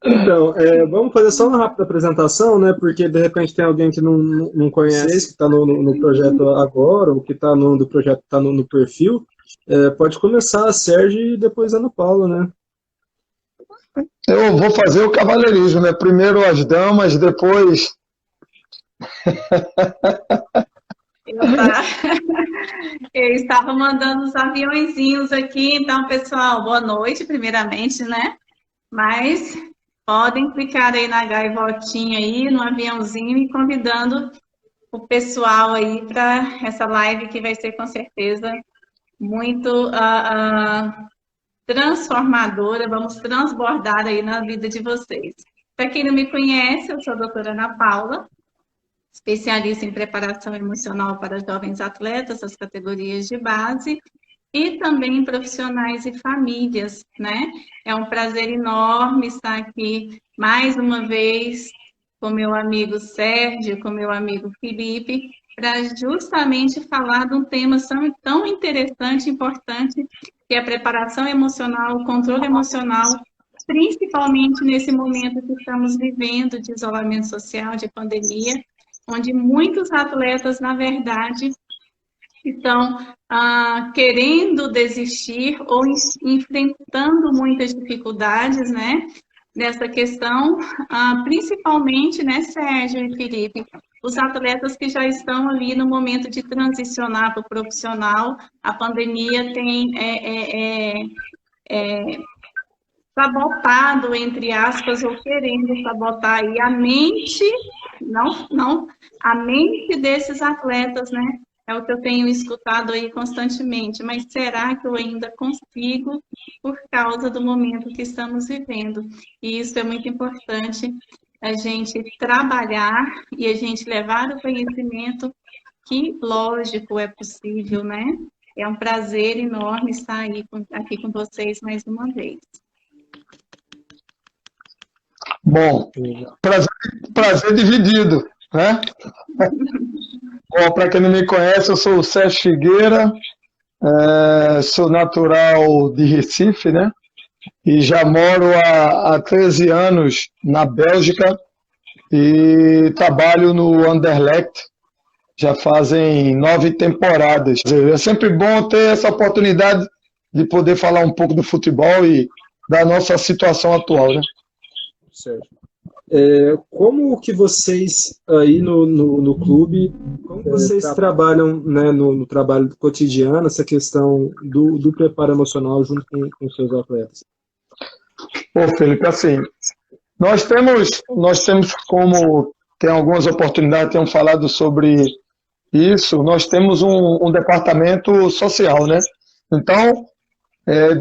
Então, vamos fazer só uma rápida apresentação, né? Porque de repente tem alguém que não conhece vocês, que está no projeto agora, ou que está do projeto está no perfil. Pode começar a Sérgio e depois a Ana Paula, né? Eu vou fazer o cavalheirismo, né? Primeiro as damas, depois. Eu estava mandando os aviõezinhos aqui, então, pessoal, boa noite, primeiramente, né? Mas podem clicar aí na gaivotinha aí, no aviãozinho e convidando o pessoal aí para essa live que vai ser com certeza muito transformadora. Vamos transbordar aí na vida de vocês. Para quem não me conhece, eu sou a doutora Ana Paula, especialista em preparação emocional para jovens atletas, das categorias de base, e também profissionais e famílias, né? É um prazer enorme estar aqui mais uma vez com meu amigo Sérgio, com meu amigo Felipe, para justamente falar de um tema tão interessante e importante, que é a preparação emocional, o controle emocional, principalmente nesse momento que estamos vivendo de isolamento social, de pandemia, onde muitos atletas, na verdade, estão querendo desistir ou enfrentando muitas dificuldades, né? Nessa questão, principalmente, né, Sérgio e Felipe, os atletas que já estão ali no momento de transicionar para o profissional, a pandemia tem sabotado, entre aspas, ou querendo sabotar aí a mente, não, a mente desses atletas, né? É o que eu tenho escutado aí constantemente, mas será que eu ainda consigo por causa do momento que estamos vivendo? E isso é muito importante, a gente trabalhar e a gente levar o conhecimento que, lógico, é possível, né? É um prazer enorme estar aí aqui com vocês mais uma vez. Bom, prazer dividido, né? Bom, para quem não me conhece, eu sou o Sérgio Figueira, sou natural de Recife, né? E já moro há 13 anos na Bélgica e trabalho no Anderlecht, já fazem 9 temporadas. É sempre bom ter essa oportunidade de poder falar um pouco do futebol e da nossa situação atual, né? Certo. Como que vocês aí no clube, como vocês trabalham, né, no trabalho cotidiano, essa questão do preparo emocional junto com os seus atletas? Pô, Felipe, assim, nós temos como tem algumas oportunidades, temos falado sobre isso, nós temos um departamento social, né? Então,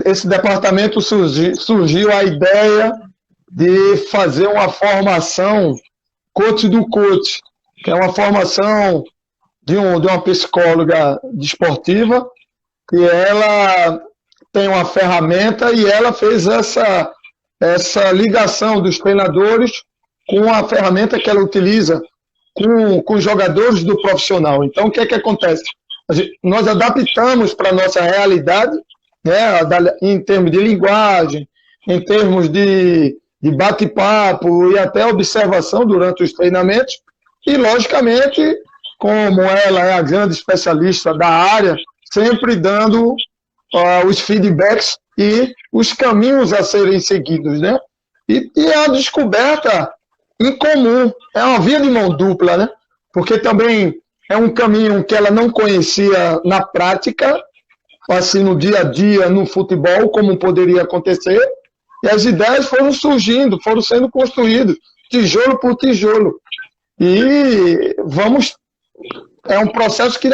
esse departamento surgiu a ideia de fazer uma formação coach do coach, que é uma formação de uma psicóloga desportiva, que ela tem uma ferramenta e ela fez essa ligação dos treinadores com a ferramenta que ela utiliza com os jogadores do profissional. Então, o que é que acontece? Nós adaptamos para a nossa realidade, né, em termos de linguagem, em termos de bate-papo e até observação durante os treinamentos. E, logicamente, como ela é a grande especialista da área, sempre dando os feedbacks e os caminhos a serem seguidos, né? E é uma descoberta incomum, é uma via de mão dupla, né? Porque também é um caminho que ela não conhecia na prática, assim, no dia a dia, no futebol, como poderia acontecer, e as ideias foram surgindo, foram sendo construídas, tijolo por tijolo. E é um processo que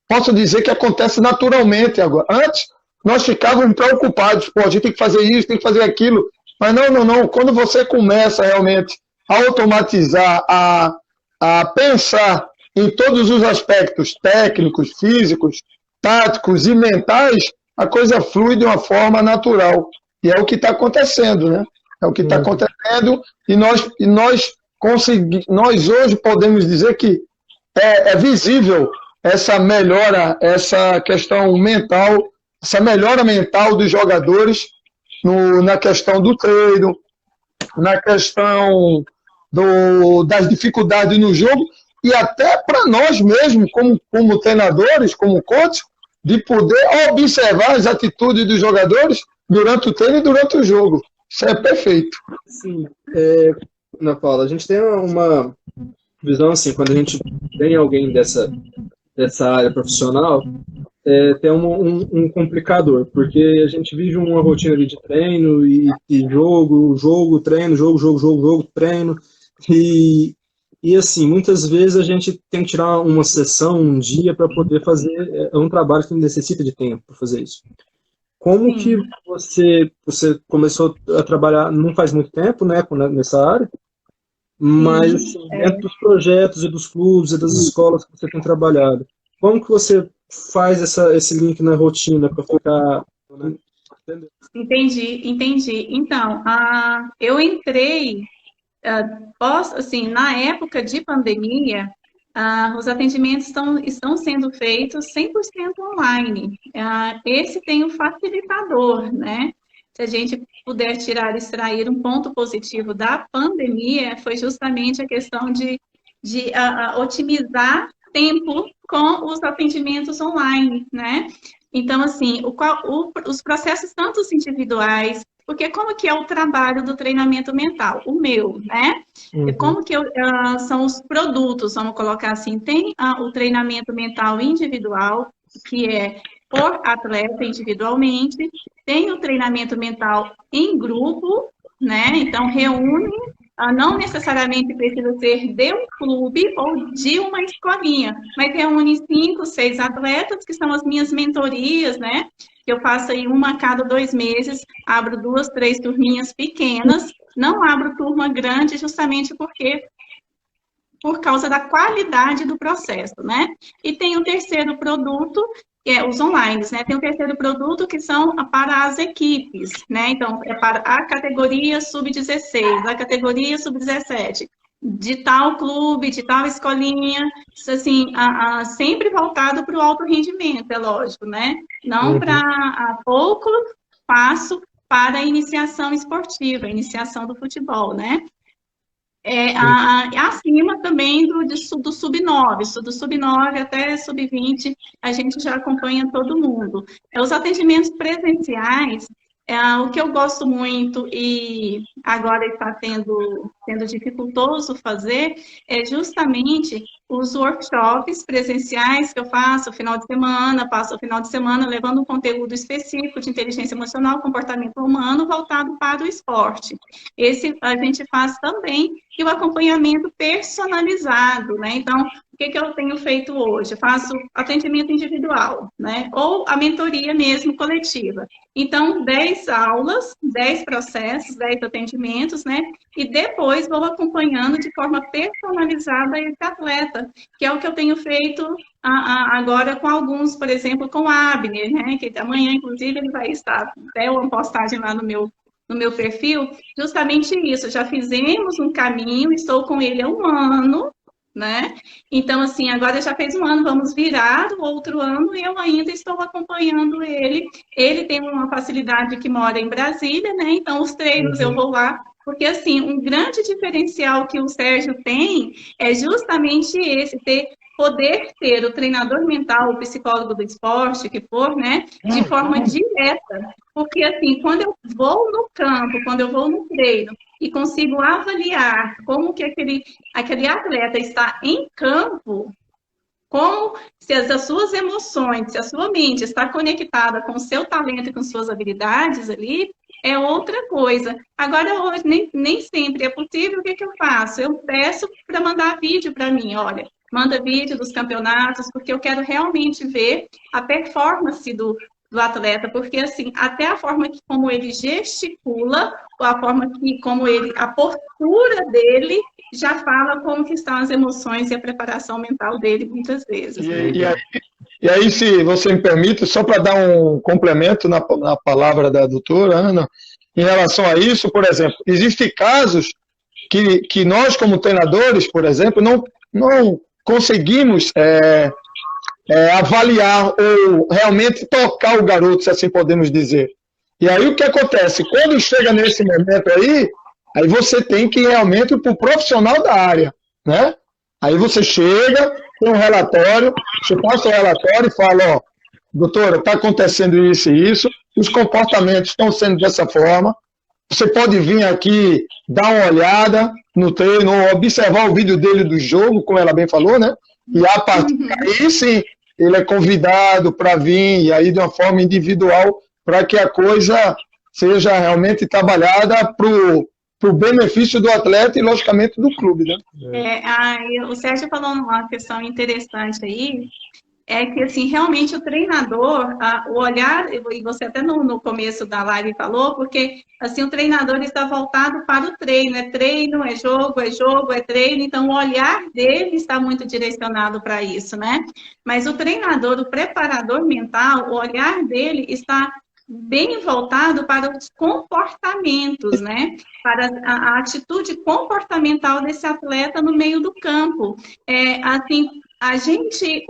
posso dizer que acontece naturalmente agora. Antes, nós ficávamos preocupados, pô, a gente tem que fazer isso, tem que fazer aquilo, mas não, quando você começa realmente a automatizar, a pensar em todos os aspectos técnicos, físicos, táticos e mentais, a coisa flui de uma forma natural. E é o que está acontecendo, né? É o que está acontecendo e nós hoje podemos dizer que é visível essa melhora, essa questão mental, essa melhora mental dos jogadores na questão do treino, na questão das dificuldades no jogo, e até para nós mesmos, como treinadores, como coach, de poder observar as atitudes dos jogadores durante o treino e durante o jogo. Isso é perfeito. Sim. Ana Paula, a gente tem uma visão assim, quando a gente tem alguém dessa área profissional, tem um complicador, porque a gente vive uma rotina ali de treino e jogo, treino, jogo, treino, e assim, muitas vezes a gente tem que tirar uma sessão, um dia para poder fazer, um trabalho que necessita de tempo para fazer isso. Como que você começou a trabalhar, não faz muito tempo, né, nessa área, mas assim, dentro dos projetos e dos clubes e das escolas que você tem trabalhado, como que você faz esse link na rotina para ficar... Né? Entendi. Então, eu entrei, assim, na época de pandemia, os atendimentos estão sendo feitos 100% online. Esse tem um facilitador, né? Se a gente puder extrair um ponto positivo da pandemia, foi justamente a questão de otimizar tempo com os atendimentos online, né? Então, assim, os processos tanto individuais, porque como que é o trabalho do treinamento mental? O meu, né? Como que são os produtos, vamos colocar assim, tem o treinamento mental individual, que é por atleta individualmente, tem o treinamento mental em grupo, né? Então, reúne, não necessariamente precisa ser de um clube ou de uma escolinha, mas reúne 5, 6 atletas, que são as minhas mentorias, né? Que eu faço aí uma a cada 2 meses, abro 2, 3 turminhas pequenas, não abro turma grande justamente por causa da qualidade do processo, né? E tem o terceiro produto, os online, né? Tem o terceiro produto que são para as equipes, né? Então, é para a categoria sub-16, a categoria sub-17, de tal clube, de tal escolinha, assim, sempre voltado para o alto rendimento, é lógico, né? Não para pouco passo para a iniciação esportiva, a iniciação do futebol, né? Acima também do sub-9, do sub-9 até sub-20, a gente já acompanha todo mundo. Os atendimentos presenciais, o que eu gosto muito e agora está sendo dificultoso fazer, é justamente os workshops presenciais que eu faço passo o final de semana levando um conteúdo específico de inteligência emocional, comportamento humano, voltado para o esporte. Esse a gente faz também, e o acompanhamento personalizado, né? Então, o que eu tenho feito hoje? Eu faço atendimento individual, né? Ou a mentoria mesmo coletiva. Então, 10 aulas, 10 processos, 10 atendimentos, né? E depois vou acompanhando de forma personalizada esse atleta, que é o que eu tenho feito agora com alguns, por exemplo, com o Abner, né? Que amanhã, inclusive, ele vai estar, até uma postagem lá no meu perfil, justamente isso. Já fizemos um caminho, estou com ele há 1 ano, né? Então, assim, agora já fez 1 ano, vamos virar o outro ano e eu ainda estou acompanhando ele. Ele tem uma facilidade que mora em Brasília, né? Então, os treinos eu vou lá, porque, assim, um grande diferencial que o Sérgio tem é justamente esse, poder ter o treinador mental, o psicólogo do esporte, que for, né, de forma direta. Porque, assim, quando eu vou no campo, quando eu vou no treino e consigo avaliar como que aquele atleta está em campo, como se as suas emoções, se a sua mente está conectada com o seu talento e com suas habilidades ali, é outra coisa. Agora, hoje, nem sempre é possível. O que eu faço? Eu peço para mandar vídeo para mim, olha, manda vídeo dos campeonatos, porque eu quero realmente ver a performance do atleta, porque, assim, até a forma como ele gesticula, ou a forma a postura dele, já fala como que estão as emoções e a preparação mental dele, muitas vezes. E aí, se você me permite, só para dar um complemento na palavra da doutora Ana, em relação a isso, por exemplo, existem casos que nós, como treinadores, por exemplo, não conseguimos avaliar ou realmente tocar o garoto, se assim podemos dizer. E aí o que acontece? Quando chega nesse momento aí, Aí você tem que ir realmente para o profissional da área, né? Aí você chega, tem um relatório, você passa o relatório e fala, ó, doutora, está acontecendo isso e isso, os comportamentos estão sendo dessa forma, você pode vir aqui, dar uma olhada no treino, observar o vídeo dele do jogo, como ela bem falou, né? E a partir daí, sim, ele é convidado para vir, e aí de uma forma individual, para que a coisa seja realmente trabalhada para o benefício do atleta e, logicamente, do clube, né? O Sérgio falou uma questão interessante aí, é que, assim, realmente o treinador, o olhar, e você até no começo da live falou, porque, assim, o treinador está voltado para o treino, é jogo, é treino, então o olhar dele está muito direcionado para isso, né? Mas o treinador, o preparador mental, o olhar dele está bem voltado para os comportamentos, né? Para a atitude comportamental desse atleta no meio do campo. Assim,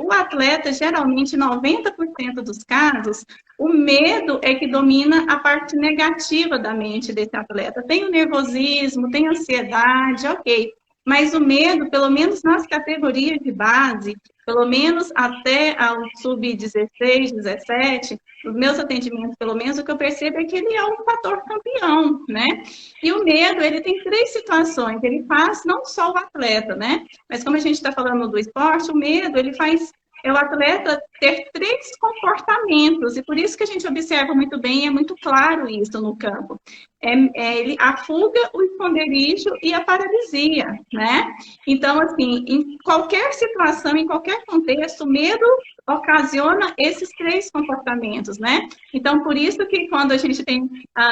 o atleta, geralmente, 90% dos casos, o medo é que domina a parte negativa da mente desse atleta. Tem o nervosismo, tem a ansiedade, ok. Mas o medo, pelo menos nas categorias de base, pelo menos até ao sub-16, 17, nos meus atendimentos, pelo menos, o que eu percebo é que ele é um fator campeão, né? E o medo, ele tem 3 situações. Ele faz não só o atleta, né? Mas como a gente está falando do esporte, o medo, ele faz o atleta ter 3 comportamentos. E por isso que a gente observa muito bem, é muito claro isso no campo. A fuga, o esconderijo e a paralisia, né? Então, assim, em qualquer situação, em qualquer contexto, o medo ocasiona esses 3 comportamentos, né? Então, por isso que quando a gente tem...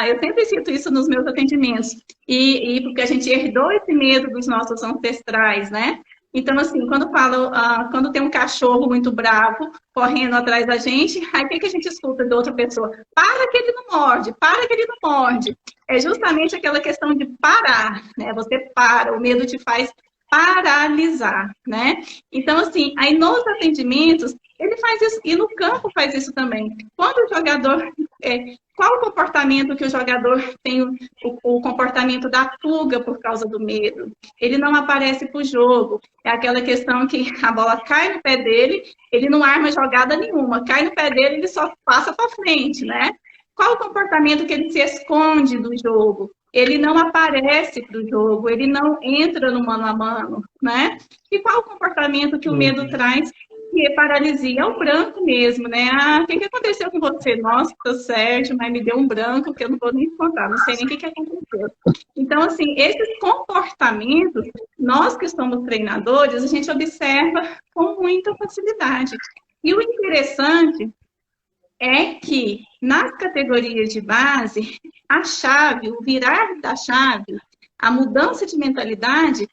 eu sempre cito isso nos meus atendimentos, e porque a gente herdou esse medo dos nossos ancestrais, né? Então, assim, quando tem um cachorro muito bravo correndo atrás da gente, aí o que a gente escuta da outra pessoa? Para que ele não morde, para que ele não morde. É justamente aquela questão de parar, né? Você para, o medo te faz paralisar, né? Então, assim, aí nos atendimentos, ele faz isso, e no campo faz isso também. Quando o jogador... qual o comportamento que o jogador tem, o comportamento da fuga por causa do medo? Ele não aparece para o jogo. É aquela questão que a bola cai no pé dele, ele não arma jogada nenhuma. Cai no pé dele, ele só passa para frente, né? Qual o comportamento que ele se esconde do jogo? Ele não aparece para o jogo, ele não entra no mano a mano, né? E qual o comportamento que o medo traz? Que é paralisia, é o branco mesmo, né? O que aconteceu com você? Nossa, Sérgio, mas me deu um branco que eu não vou nem contar, não sei nem o que aconteceu. Então, assim, esses comportamentos, nós que somos treinadores, a gente observa com muita facilidade. E o interessante é que nas categorias de base, a chave, o virar da chave, a mudança de mentalidade,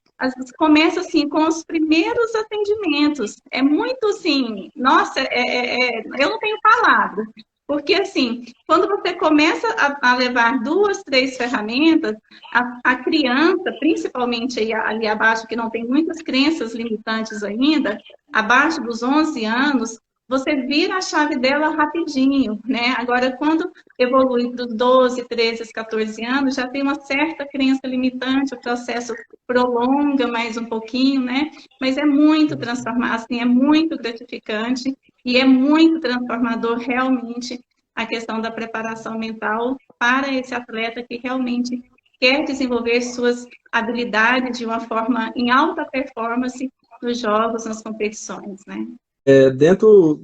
começa assim com os primeiros atendimentos. É muito assim, nossa, eu não tenho palavras. Porque assim, quando você começa a levar 2, 3 ferramentas, a criança, principalmente aí, ali abaixo, que não tem muitas crenças limitantes ainda, abaixo dos 11 anos, você vira a chave dela rapidinho, né? Agora, quando evolui para os 12, 13, 14 anos, já tem uma certa crença limitante, o processo prolonga mais um pouquinho, né? Mas é muito transformado, assim, é muito gratificante e é muito transformador realmente a questão da preparação mental para esse atleta que realmente quer desenvolver suas habilidades de uma forma em alta performance nos jogos, nas competições, né? Dentro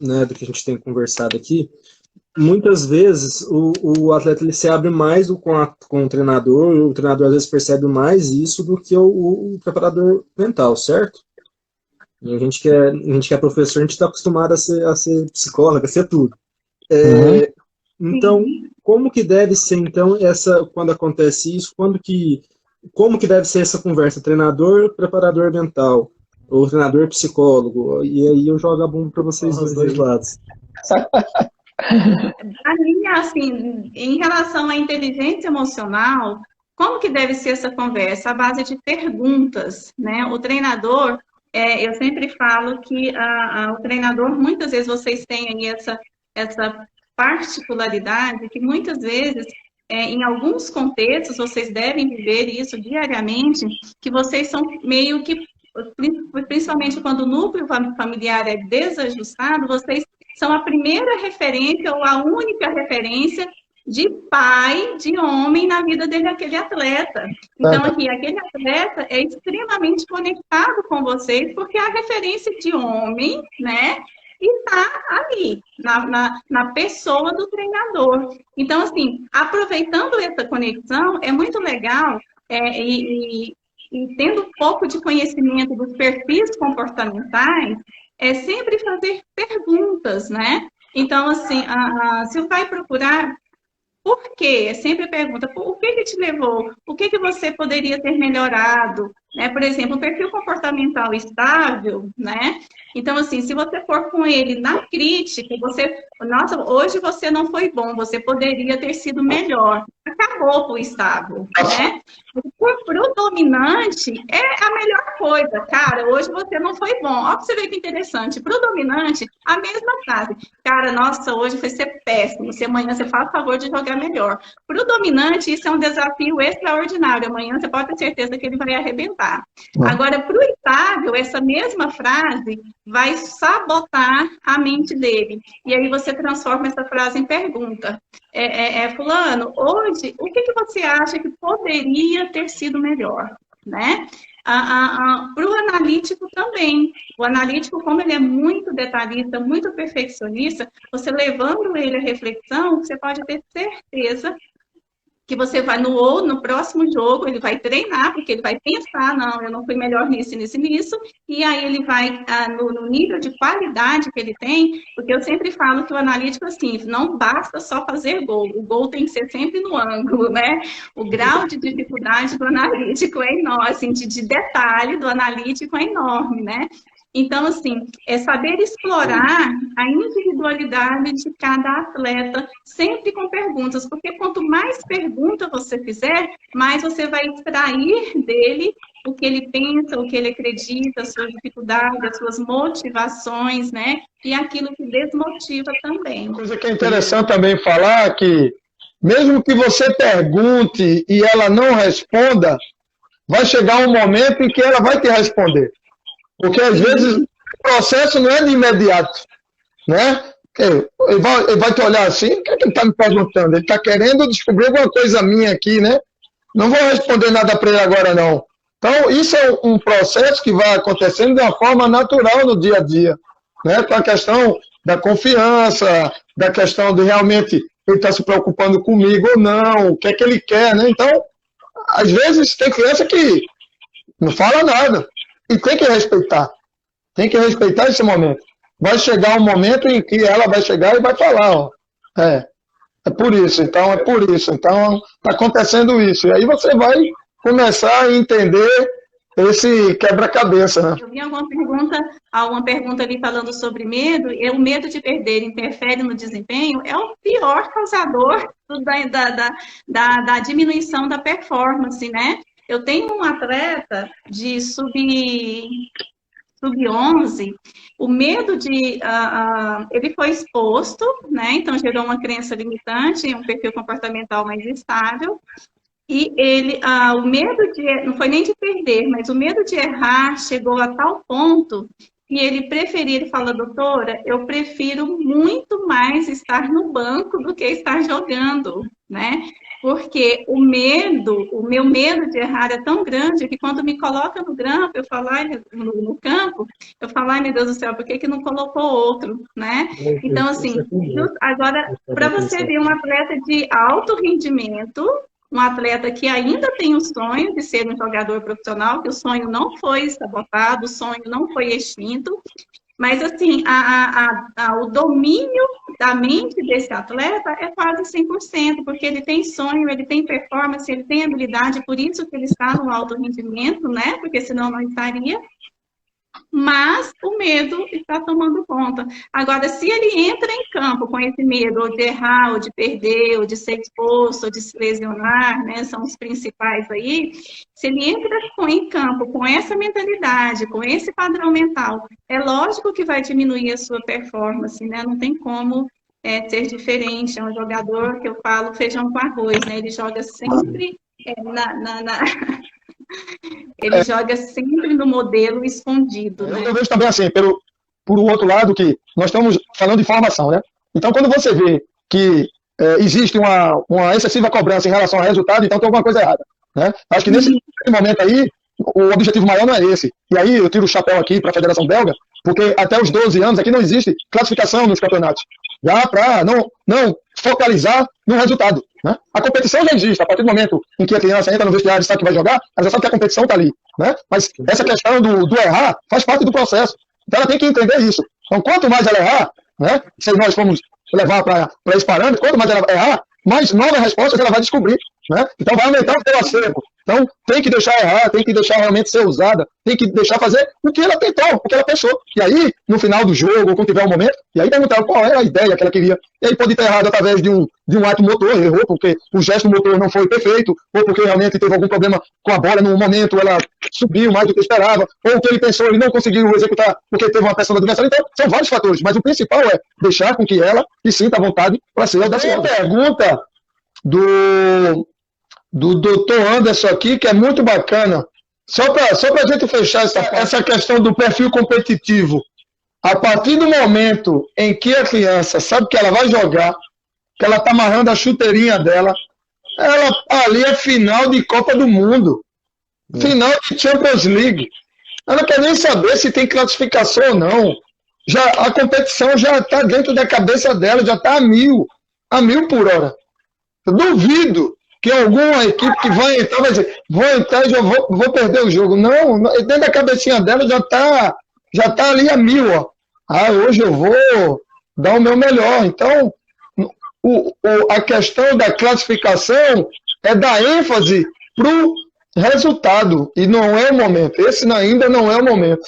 né, do que a gente tem conversado aqui, muitas vezes o atleta ele se abre mais com o treinador às vezes percebe mais isso do que o preparador mental, certo? E a gente que é professor, a gente está acostumado a ser psicólogo, a ser tudo. Então, como que deve ser, então, quando acontece isso, como que deve ser essa conversa? Treinador, preparador mental, ou treinador, psicólogo, e aí eu jogo a bomba para vocês dos dois lados. A minha, assim, em relação à inteligência emocional, como que deve ser essa conversa? À base de perguntas, né? O treinador, eu sempre falo que o treinador, muitas vezes vocês têm aí essa particularidade que muitas vezes em alguns contextos, vocês devem viver isso diariamente, que vocês são meio que, principalmente quando o núcleo familiar é desajustado, vocês são a primeira referência ou a única referência de pai, de homem na vida dele, aquele atleta. Então, aqui, aquele atleta é extremamente conectado com vocês, porque é a referência de homem, né? E está ali, na pessoa do treinador. Então, assim, aproveitando essa conexão, é muito legal, e tendo um pouco de conhecimento dos perfis comportamentais, é sempre fazer perguntas, né? Então, assim, se o pai procurar, por quê? Sempre pergunta, o que te levou? O que você poderia ter melhorado? Né? Por exemplo, o perfil comportamental estável, né? Então, assim, se você for com ele na crítica, nossa, hoje você não foi bom, você poderia ter sido melhor. Acabou o estável, né? Para o dominante, é a melhor coisa. Cara, hoje você não foi bom. Olha pra você ver que interessante. Para o dominante, a mesma frase. Cara, nossa, hoje vai ser péssimo. Se amanhã você faz o favor de jogar melhor. Para o dominante, isso é um desafio extraordinário. Amanhã você pode ter certeza que ele vai arrebentar. Agora, para o estável, essa mesma frase vai sabotar a mente dele. E aí você transforma essa frase em pergunta. Fulano, hoje, o que você acha que poderia ter sido melhor? Né? Para o analítico também. O analítico, como ele é muito detalhista, muito perfeccionista, você levando ele à reflexão, você pode ter certeza que você vai no próximo jogo, ele vai treinar, porque ele vai pensar, não, eu não fui melhor nisso, e aí ele vai, no nível de qualidade que ele tem, porque eu sempre falo que o analítico, assim, não basta só fazer gol, o gol tem que ser sempre no ângulo, né? O grau de dificuldade do analítico é enorme, assim, de detalhe do analítico é enorme, né? Então, assim, é saber explorar a individualidade de cada atleta, sempre com perguntas, porque quanto mais perguntas você fizer, mais você vai extrair dele o que ele pensa, o que ele acredita, as suas dificuldades, as suas motivações, né? E aquilo que desmotiva também. Uma coisa que é interessante também falar é que, mesmo que você pergunte e ela não responda, vai chegar um momento em que ela vai te responder. Porque, às vezes, o processo não é de imediato, né? Ele vai te olhar assim, o que é que ele está me perguntando? Ele está querendo descobrir alguma coisa minha aqui, né? Não vou responder nada para ele agora, não. Então, isso é um processo que vai acontecendo de uma forma natural no dia a dia, né? Com a questão da confiança, da questão de realmente ele está se preocupando comigo ou não, o que é que ele quer, né? Então, às vezes, tem criança que não fala nada. E tem que respeitar esse momento. Vai chegar um momento em que ela vai chegar e vai falar, ó, é por isso, então está acontecendo isso. E aí você vai começar a entender esse quebra-cabeça, né? Eu vi alguma pergunta ali falando sobre medo, e o medo de perder interfere no desempenho, é o pior causador da diminuição da performance, né? Eu tenho um atleta de sub-11, o medo de... ele foi exposto, né? Então gerou uma crença limitante, um perfil comportamental mais estável, e ele, o medo não foi nem de perder, mas o medo de errar chegou a tal ponto que ele fala, doutora, eu prefiro muito mais estar no banco do que estar jogando, né? Porque o meu medo de errar é tão grande que quando me coloca no campo, eu falo, ai meu Deus do céu, por que não colocou outro, né? Então, assim, agora, para você ver um atleta de alto rendimento, um atleta que ainda tem o sonho de ser um jogador profissional, que o sonho não foi sabotado, o sonho não foi extinto, mas, assim, o domínio da mente desse atleta é quase 100%, porque ele tem sonho, ele tem performance, ele tem habilidade, por isso que ele está no alto rendimento, né? Porque senão não estaria. Mas o medo está tomando conta. Agora, se ele entra em campo com esse medo, ou de errar, ou de perder, ou de ser exposto, ou de se lesionar, né, são os principais aí, se ele entra em campo com essa mentalidade, com esse padrão mental, é lógico que vai diminuir a sua performance, né? Não tem como ser diferente, é um jogador que eu falo feijão com arroz, né? Ele joga sempre ele joga sempre no modelo escondido, né? Eu vejo também assim, por outro lado, que nós estamos falando de formação, né? Então, quando você vê que existe uma excessiva cobrança em relação ao resultado, então tem alguma coisa errada, né? Acho que nesse momento aí, o objetivo maior não é esse. E aí eu tiro o chapéu aqui para a Federação Belga, porque até os 12 anos aqui não existe classificação nos campeonatos, já para não focalizar no resultado, né? A competição já existe, a partir do momento em que a criança entra no vestiário e sabe que vai jogar, ela já sabe que a competição está ali, né? Mas essa questão do errar faz parte do processo, então ela tem que entender isso. Então, quanto mais ela errar, né? Se nós formos levar para esse parâmetro, quanto mais ela errar, mais novas respostas ela vai descobrir, né? Então vai aumentar o seu acervo. Então tem que deixar errar, tem que deixar realmente ser usada, tem que deixar fazer o que ela tentou, o que ela pensou. E aí, no final do jogo, ou quando tiver um momento, e aí perguntar qual era a ideia que ela queria. E aí pode ter errado através de um ato motor, errou porque o gesto motor não foi perfeito, ou porque realmente teve algum problema com a bola no momento, ela subiu mais do que esperava, ou o que ele pensou, ele não conseguiu executar porque teve uma pressão do adversário. Então, são vários fatores, mas o principal é deixar com que ela se sinta à vontade para ser audaciosa. Tem pergunta do doutor Anderson aqui, que é muito bacana. Só para a gente fechar essa questão do perfil competitivo. A partir do momento em que a criança sabe que ela vai jogar, que ela está amarrando a chuteirinha dela, ela ali é final de Copa do Mundo, final de Champions League. Ela não quer nem saber se tem classificação ou não. A competição já está dentro da cabeça dela, já está a mil por hora. Eu duvido que alguma equipe que vai entrar vai dizer, vou entrar e já vou perder o jogo. Não, dentro da cabecinha dela já tá ali a mil, ó. Hoje eu vou dar o meu melhor. Então, a questão da classificação é dar ênfase pro resultado, e não é o momento. Esse ainda não é o momento.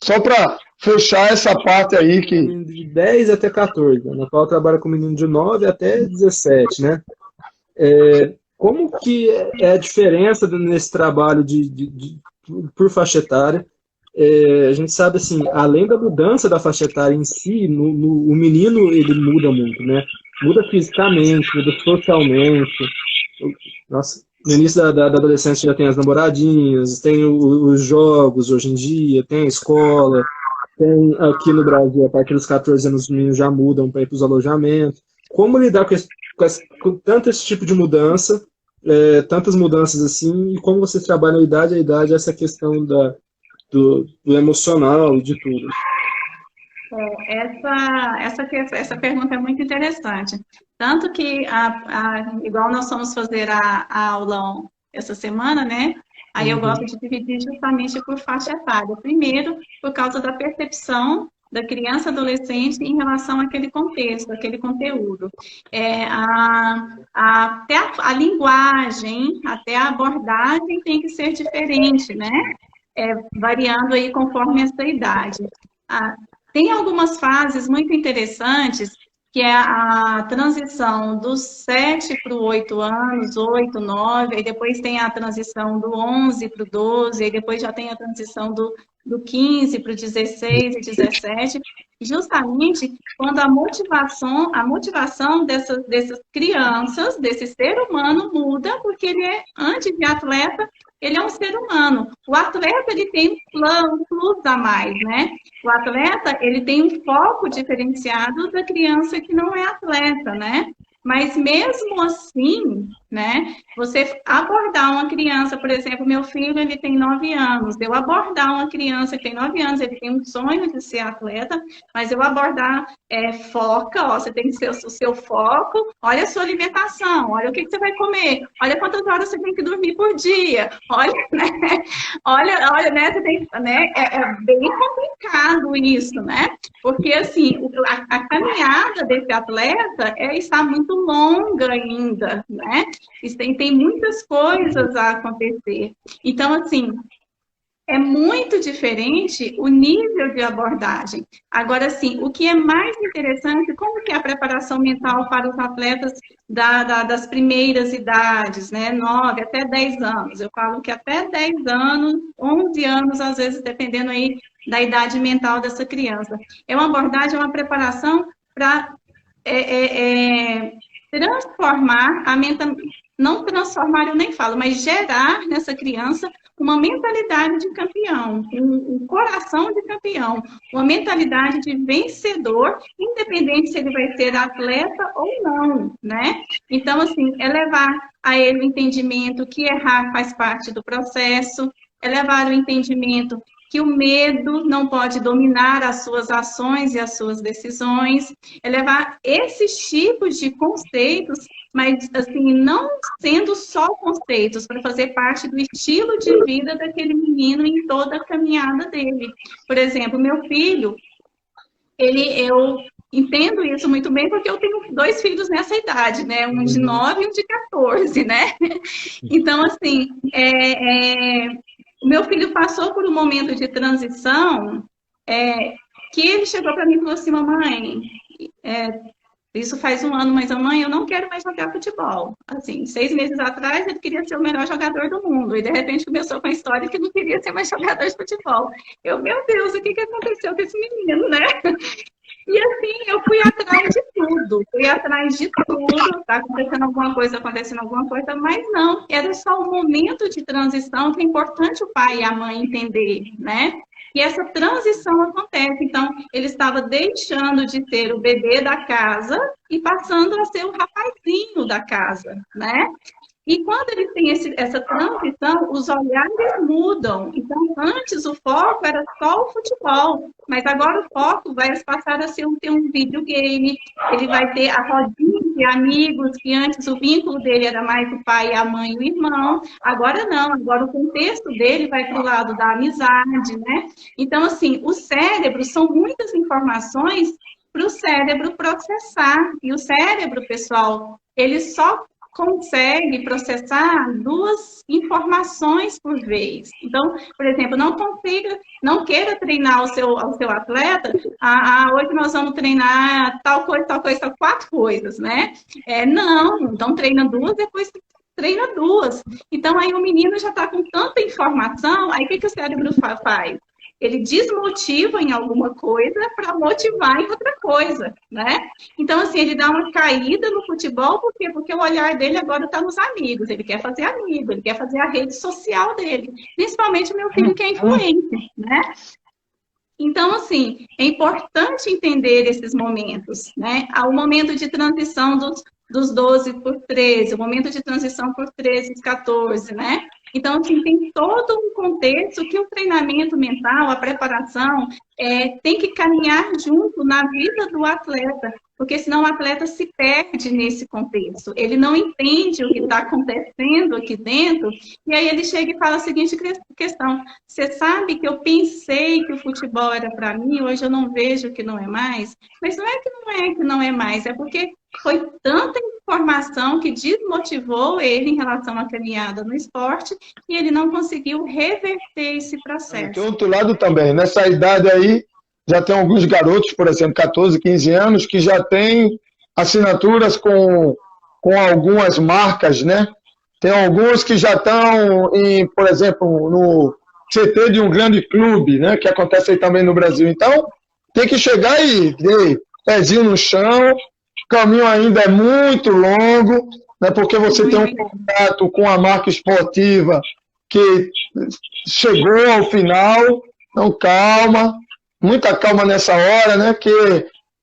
Só para fechar essa parte aí que... De 10 até 14. A Ana Paula trabalha com menino de 9 até 17, né? Como que é a diferença nesse trabalho por faixa etária? A gente sabe, assim, além da mudança da faixa etária em si, o menino ele muda muito, né? Muda fisicamente, muda socialmente. Nossa, no início da adolescência já tem as namoradinhas, tem os jogos hoje em dia, tem a escola, tem aqui no Brasil, a partir dos 14 anos, os meninos já mudam para ir para os alojamentos. Como lidar com tanto esse tipo de mudança, tantas mudanças assim, e como vocês trabalham a idade, essa questão do emocional e de tudo? Essa pergunta é muito interessante. Tanto que, igual nós vamos fazer a aula essa semana, né? Aí eu gosto de dividir justamente por faixa etária. Primeiro, por causa da percepção da criança e adolescente em relação àquele contexto, àquele conteúdo. Até a linguagem, até a abordagem tem que ser diferente, né? Variando aí conforme essa idade. Tem algumas fases muito interessantes, que é a transição dos 7 para os 8 anos, 8, 9, aí depois tem a transição do 11 para o 12, aí depois já tem a transição do 15 para o 16 e 17, justamente quando a motivação dessas crianças, desse ser humano muda, porque ele antes de atleta, ele é um ser humano. O atleta, ele tem um plus a mais, né? O atleta, ele tem um foco diferenciado da criança que não é atleta, né? Mas mesmo assim, né, você abordar uma criança, por exemplo, meu filho, ele tem 9 anos, eu abordar uma criança que tem 9 anos, ele tem um sonho de ser atleta, mas eu abordar, foca, ó, você tem que ser o seu foco, olha a sua alimentação, olha o que você vai comer, olha quantas horas você tem que dormir por dia, olha, né, olha, né, você tem, né, é bem complicado isso, né, porque, assim, a caminhada desse atleta está muito longa ainda, né? Tem muitas coisas a acontecer. Então, assim, é muito diferente o nível de abordagem. Agora, sim, o que é mais interessante, como que é a preparação mental para os atletas das primeiras idades, né? 9 até 10 anos. Eu falo que até 10 anos, 11 anos, às vezes, dependendo aí da idade mental dessa criança. É uma abordagem, uma preparação para transformar a mentalidade, não transformar eu nem falo, mas gerar nessa criança uma mentalidade de campeão, um coração de campeão, uma mentalidade de vencedor, independente se ele vai ser atleta ou não, né? Então, assim, é levar a ele o entendimento que errar faz parte do processo, é levar o entendimento que o medo não pode dominar as suas ações e as suas decisões, é levar esses tipos de conceitos, mas assim, não sendo só conceitos, para fazer parte do estilo de vida daquele menino em toda a caminhada dele. Por exemplo, meu filho, eu entendo isso muito bem, porque eu tenho 2 filhos nessa idade, né? Um de 9 e um de 14, né? Então, assim, o meu filho passou por um momento de transição que ele chegou para mim e falou assim, mamãe, isso faz 1 ano, mas mamãe, eu não quero mais jogar futebol. Assim, 6 meses atrás ele queria ser o melhor jogador do mundo e de repente começou com a história que não queria ser mais jogador de futebol. Meu Deus, o que aconteceu com esse menino, né? E assim, eu fui atrás de tudo, tá acontecendo alguma coisa, mas não, era só um momento de transição que é importante o pai e a mãe entender, né? E essa transição acontece, então, ele estava deixando de ser o bebê da casa e passando a ser o rapazinho da casa, né? E quando ele tem essa transição, os olhares mudam. Então, antes o foco era só o futebol, mas agora o foco vai passar a ser ter um videogame, ele vai ter a rodinha de amigos, que antes o vínculo dele era mais o pai, a mãe e o irmão. Agora não, agora o contexto dele vai para o lado da amizade, né? Então, assim, o cérebro são muitas informações para o cérebro processar. E o cérebro, pessoal, ele só consegue processar 2 informações por vez. Então, por exemplo, não queira treinar o seu atleta, hoje nós vamos treinar tal coisa, 4 coisas, né? Não, então treina 2, depois treina 2. Então, aí o menino já está com tanta informação, aí o que o cérebro faz? Ele desmotiva em alguma coisa para motivar em outra coisa, né? Então, assim, ele dá uma caída no futebol, por quê? Porque o olhar dele agora está nos amigos, ele quer fazer amigo, ele quer fazer a rede social dele, principalmente o meu filho que é influencer, né? Então, assim, é importante entender esses momentos, né? O momento de transição dos 12 por 13, o momento de transição por 13 e 14, né? Então, assim, tem todo um contexto que o treinamento mental, a preparação, tem que caminhar junto na vida do atleta, porque senão o atleta se perde nesse contexto. Ele não entende o que está acontecendo aqui dentro, e aí ele chega e fala a seguinte questão: você sabe que eu pensei que o futebol era para mim, hoje eu não vejo que não é mais? Mas não é que não é mais, é porque foi tanta informação que desmotivou ele em relação à caminhada no esporte e ele não conseguiu reverter esse processo. Tem outro lado também, nessa idade aí, já tem alguns garotos, por exemplo, 14, 15 anos, que já têm assinaturas com algumas marcas, né? Tem alguns que já estão, por exemplo, no CT de um grande clube, né? Que acontece aí também no Brasil. Então, tem que chegar e pezinho no chão. O caminho ainda é muito longo, né? Porque você tem um contato com a marca esportiva que chegou ao final. Então, calma. Muita calma nessa hora, né? Que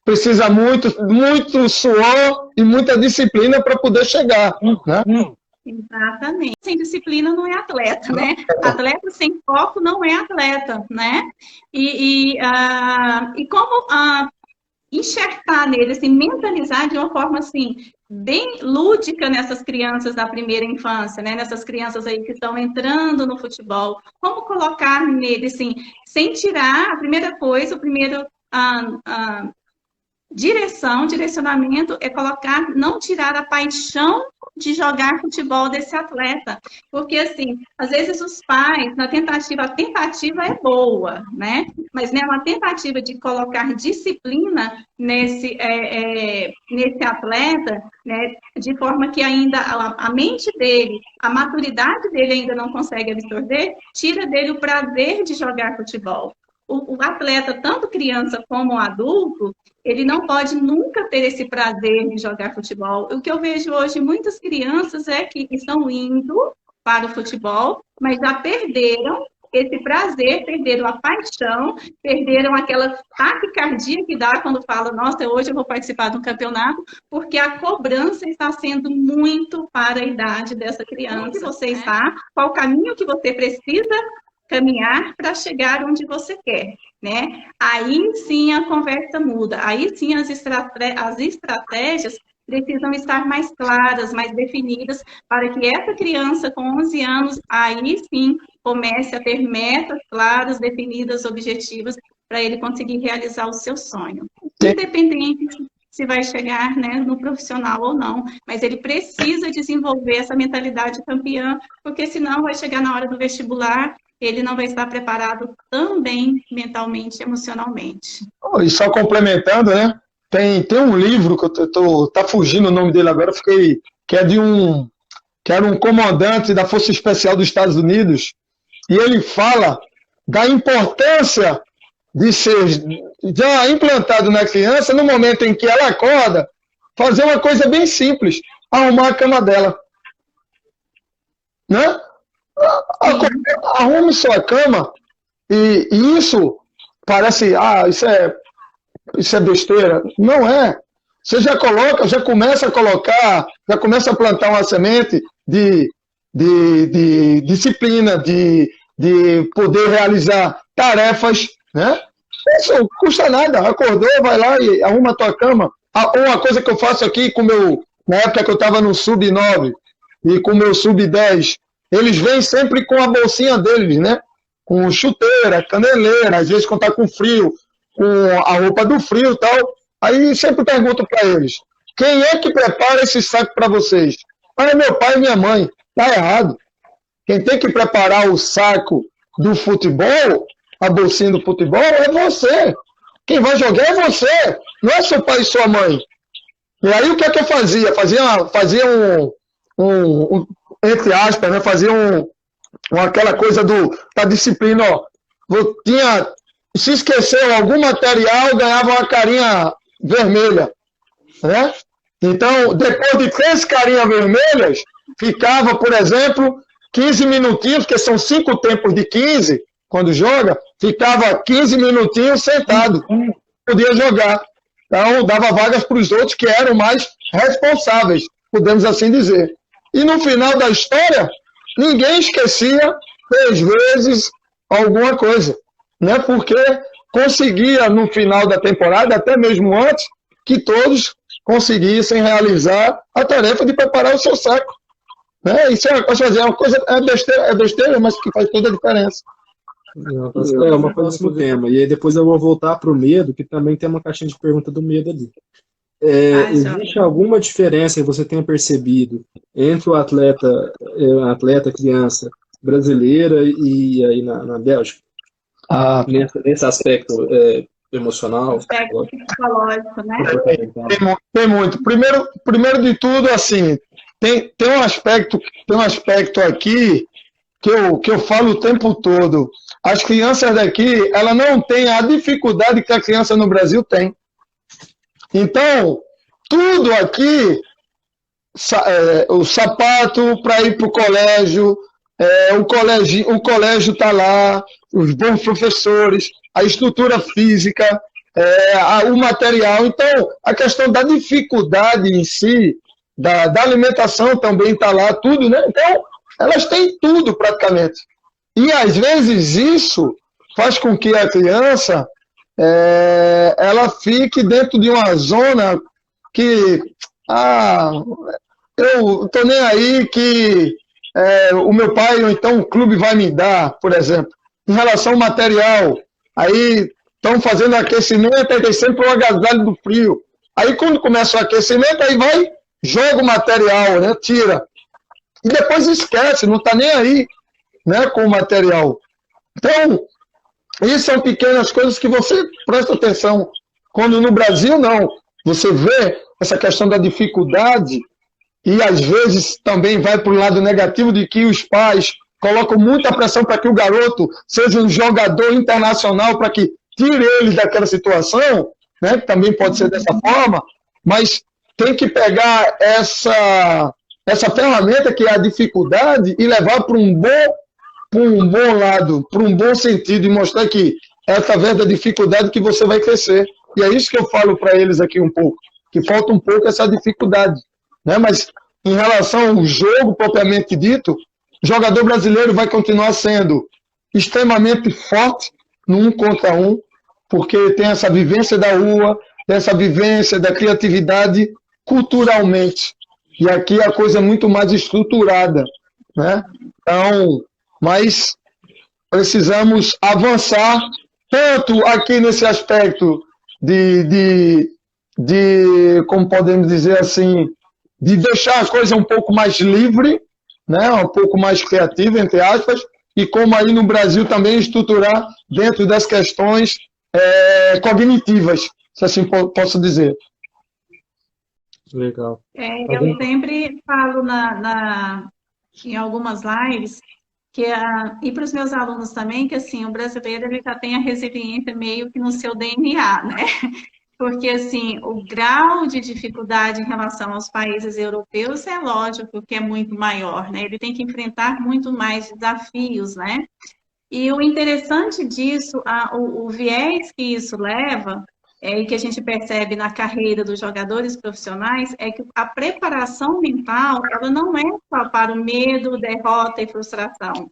precisa muito suor e muita disciplina para poder chegar, né? Exatamente. Sem disciplina não é atleta, né? Atleta sem foco não é atleta, né? E como enxertar nele, assim, mentalizar de uma forma assim bem lúdica nessas crianças da primeira infância, né? Nessas crianças aí que estão entrando no futebol. Como colocar nele, assim, sem tirar a primeira coisa, o primeiro direcionamento é colocar, não tirar a paixão de jogar futebol desse atleta. Porque, assim, às vezes os pais, a tentativa é boa, né? Mas né, uma tentativa de colocar disciplina nesse atleta, né, de forma que ainda a mente dele, a maturidade dele ainda não consegue absorver, tira dele o prazer de jogar futebol. o atleta, tanto criança como adulto, ele não pode nunca ter esse prazer de jogar futebol. O que eu vejo hoje, muitas crianças é que estão indo para o futebol, mas já perderam esse prazer, perderam a paixão, perderam aquela taquicardia que dá quando fala, nossa, hoje eu vou participar de um campeonato, porque a cobrança está sendo muito para a idade dessa criança. Onde você está, qual o caminho que você precisa caminhar para chegar onde você quer, né? Aí sim a conversa muda, aí sim as estratégias precisam estar mais claras, mais definidas, para que essa criança com 11 anos, aí sim, comece a ter metas claras, definidas, objetivas, para ele conseguir realizar o seu sonho. Independente se vai chegar, né, no profissional ou não, mas ele precisa desenvolver essa mentalidade campeã, porque senão vai chegar na hora do vestibular, ele não vai estar preparado também mentalmente, emocionalmente. E só complementando, né? Tem um livro que tá fugindo o nome dele agora, que era um comandante da Força Especial dos Estados Unidos, e ele fala da importância de ser já implantado na criança, no momento em que ela acorda, fazer uma coisa bem simples, arrumar a cama dela. Né? Arrume sua cama, e isso parece, isso é besteira. Não é. Você já começa a plantar uma semente de disciplina, de poder realizar tarefas, né? Isso não custa nada. Acordou, vai lá e arruma a tua cama. Uma coisa que eu faço aqui na época que eu estava no Sub-9 e com o meu Sub-10, eles vêm sempre com a bolsinha deles, né? Com chuteira, caneleira, às vezes quando tá com frio, com a roupa do frio e tal. Aí sempre pergunto para eles, quem é que prepara esse saco para vocês? É meu pai e minha mãe. Tá errado. Quem tem que preparar o saco do futebol, a bolsinha do futebol, é você. Quem vai jogar é você, não é seu pai e sua mãe. E aí o que é que eu fazia? Fazia entre aspas, né? Fazia aquela coisa da disciplina, ó. Se esqueceu algum material, ganhava uma carinha vermelha, né? Então, depois de 3 carinhas vermelhas, ficava, por exemplo, 15 minutinhos, que são 5 tempos de 15, quando joga, ficava 15 minutinhos sentado, podia jogar. Então, dava vagas para os outros que eram mais responsáveis, podemos assim dizer. E no final da história, ninguém esquecia 3 vezes alguma coisa, né? Porque conseguia, no final da temporada, até mesmo antes, que todos conseguissem realizar a tarefa de preparar o seu saco. Né? Isso é uma coisa, é besteira, mas que faz toda a diferença. É uma coisa do tema. E aí depois eu vou voltar para o medo, que também tem uma caixinha de pergunta do medo ali. Existe alguma diferença que você tenha percebido entre o atleta criança brasileira e aí na Bélgica? Nesse aspecto emocional? Aspecto psicológico, né? Tem muito. Primeiro de tudo, assim, tem um aspecto aqui que eu falo o tempo todo. As crianças daqui, ela não tem a dificuldade que a criança no Brasil tem. Então, tudo aqui, o sapato para ir para o colégio, o colégio está lá, os bons professores, a estrutura física, o material. Então, a questão da dificuldade em si, da alimentação também está lá, tudo, né? Então, elas têm tudo praticamente. E, às vezes, isso faz com que a criança ela fique dentro de uma zona que, eu estou nem aí que o meu pai ou então o clube vai me dar, por exemplo. Em relação ao material, aí estão fazendo aquecimento, aí tem sempre o agasalho do frio. Aí quando começa o aquecimento, aí vai, joga o material, né, tira. E depois esquece, não está nem aí, né, com o material. Então, isso são pequenas coisas que você presta atenção. Quando no Brasil, não. Você vê essa questão da dificuldade e, às vezes, também vai para o lado negativo de que os pais colocam muita pressão para que o garoto seja um jogador internacional, para que tire ele daquela situação, né? Também pode ser dessa forma, mas tem que pegar essa ferramenta que é a dificuldade e levar para um bom lado, para um bom sentido, e mostrar que é através da dificuldade que você vai crescer. E é isso que eu falo para eles aqui um pouco, que falta um pouco essa dificuldade, né? Mas em relação ao jogo propriamente dito, o jogador brasileiro vai continuar sendo extremamente forte no 1 contra 1, porque tem essa vivência da rua, tem essa vivência da criatividade culturalmente. E aqui a coisa é muito mais estruturada, né? Então, mas precisamos avançar tanto aqui nesse aspecto de como podemos dizer assim, de deixar a coisa um pouco mais livre, né? Um pouco mais criativa, entre aspas, e como aí no Brasil também estruturar dentro das questões cognitivas, se assim posso dizer. Legal. Eu sempre falo em algumas lives e para os meus alunos também, que assim, o brasileiro ele já tem a resiliência meio que no seu DNA, né? Porque assim, o grau de dificuldade em relação aos países europeus é lógico que é muito maior, né? Ele tem que enfrentar muito mais desafios, né? E o interessante disso, o viés que isso leva, e que a gente percebe na carreira dos jogadores profissionais, é que a preparação mental, ela não é só para o medo, derrota e frustração.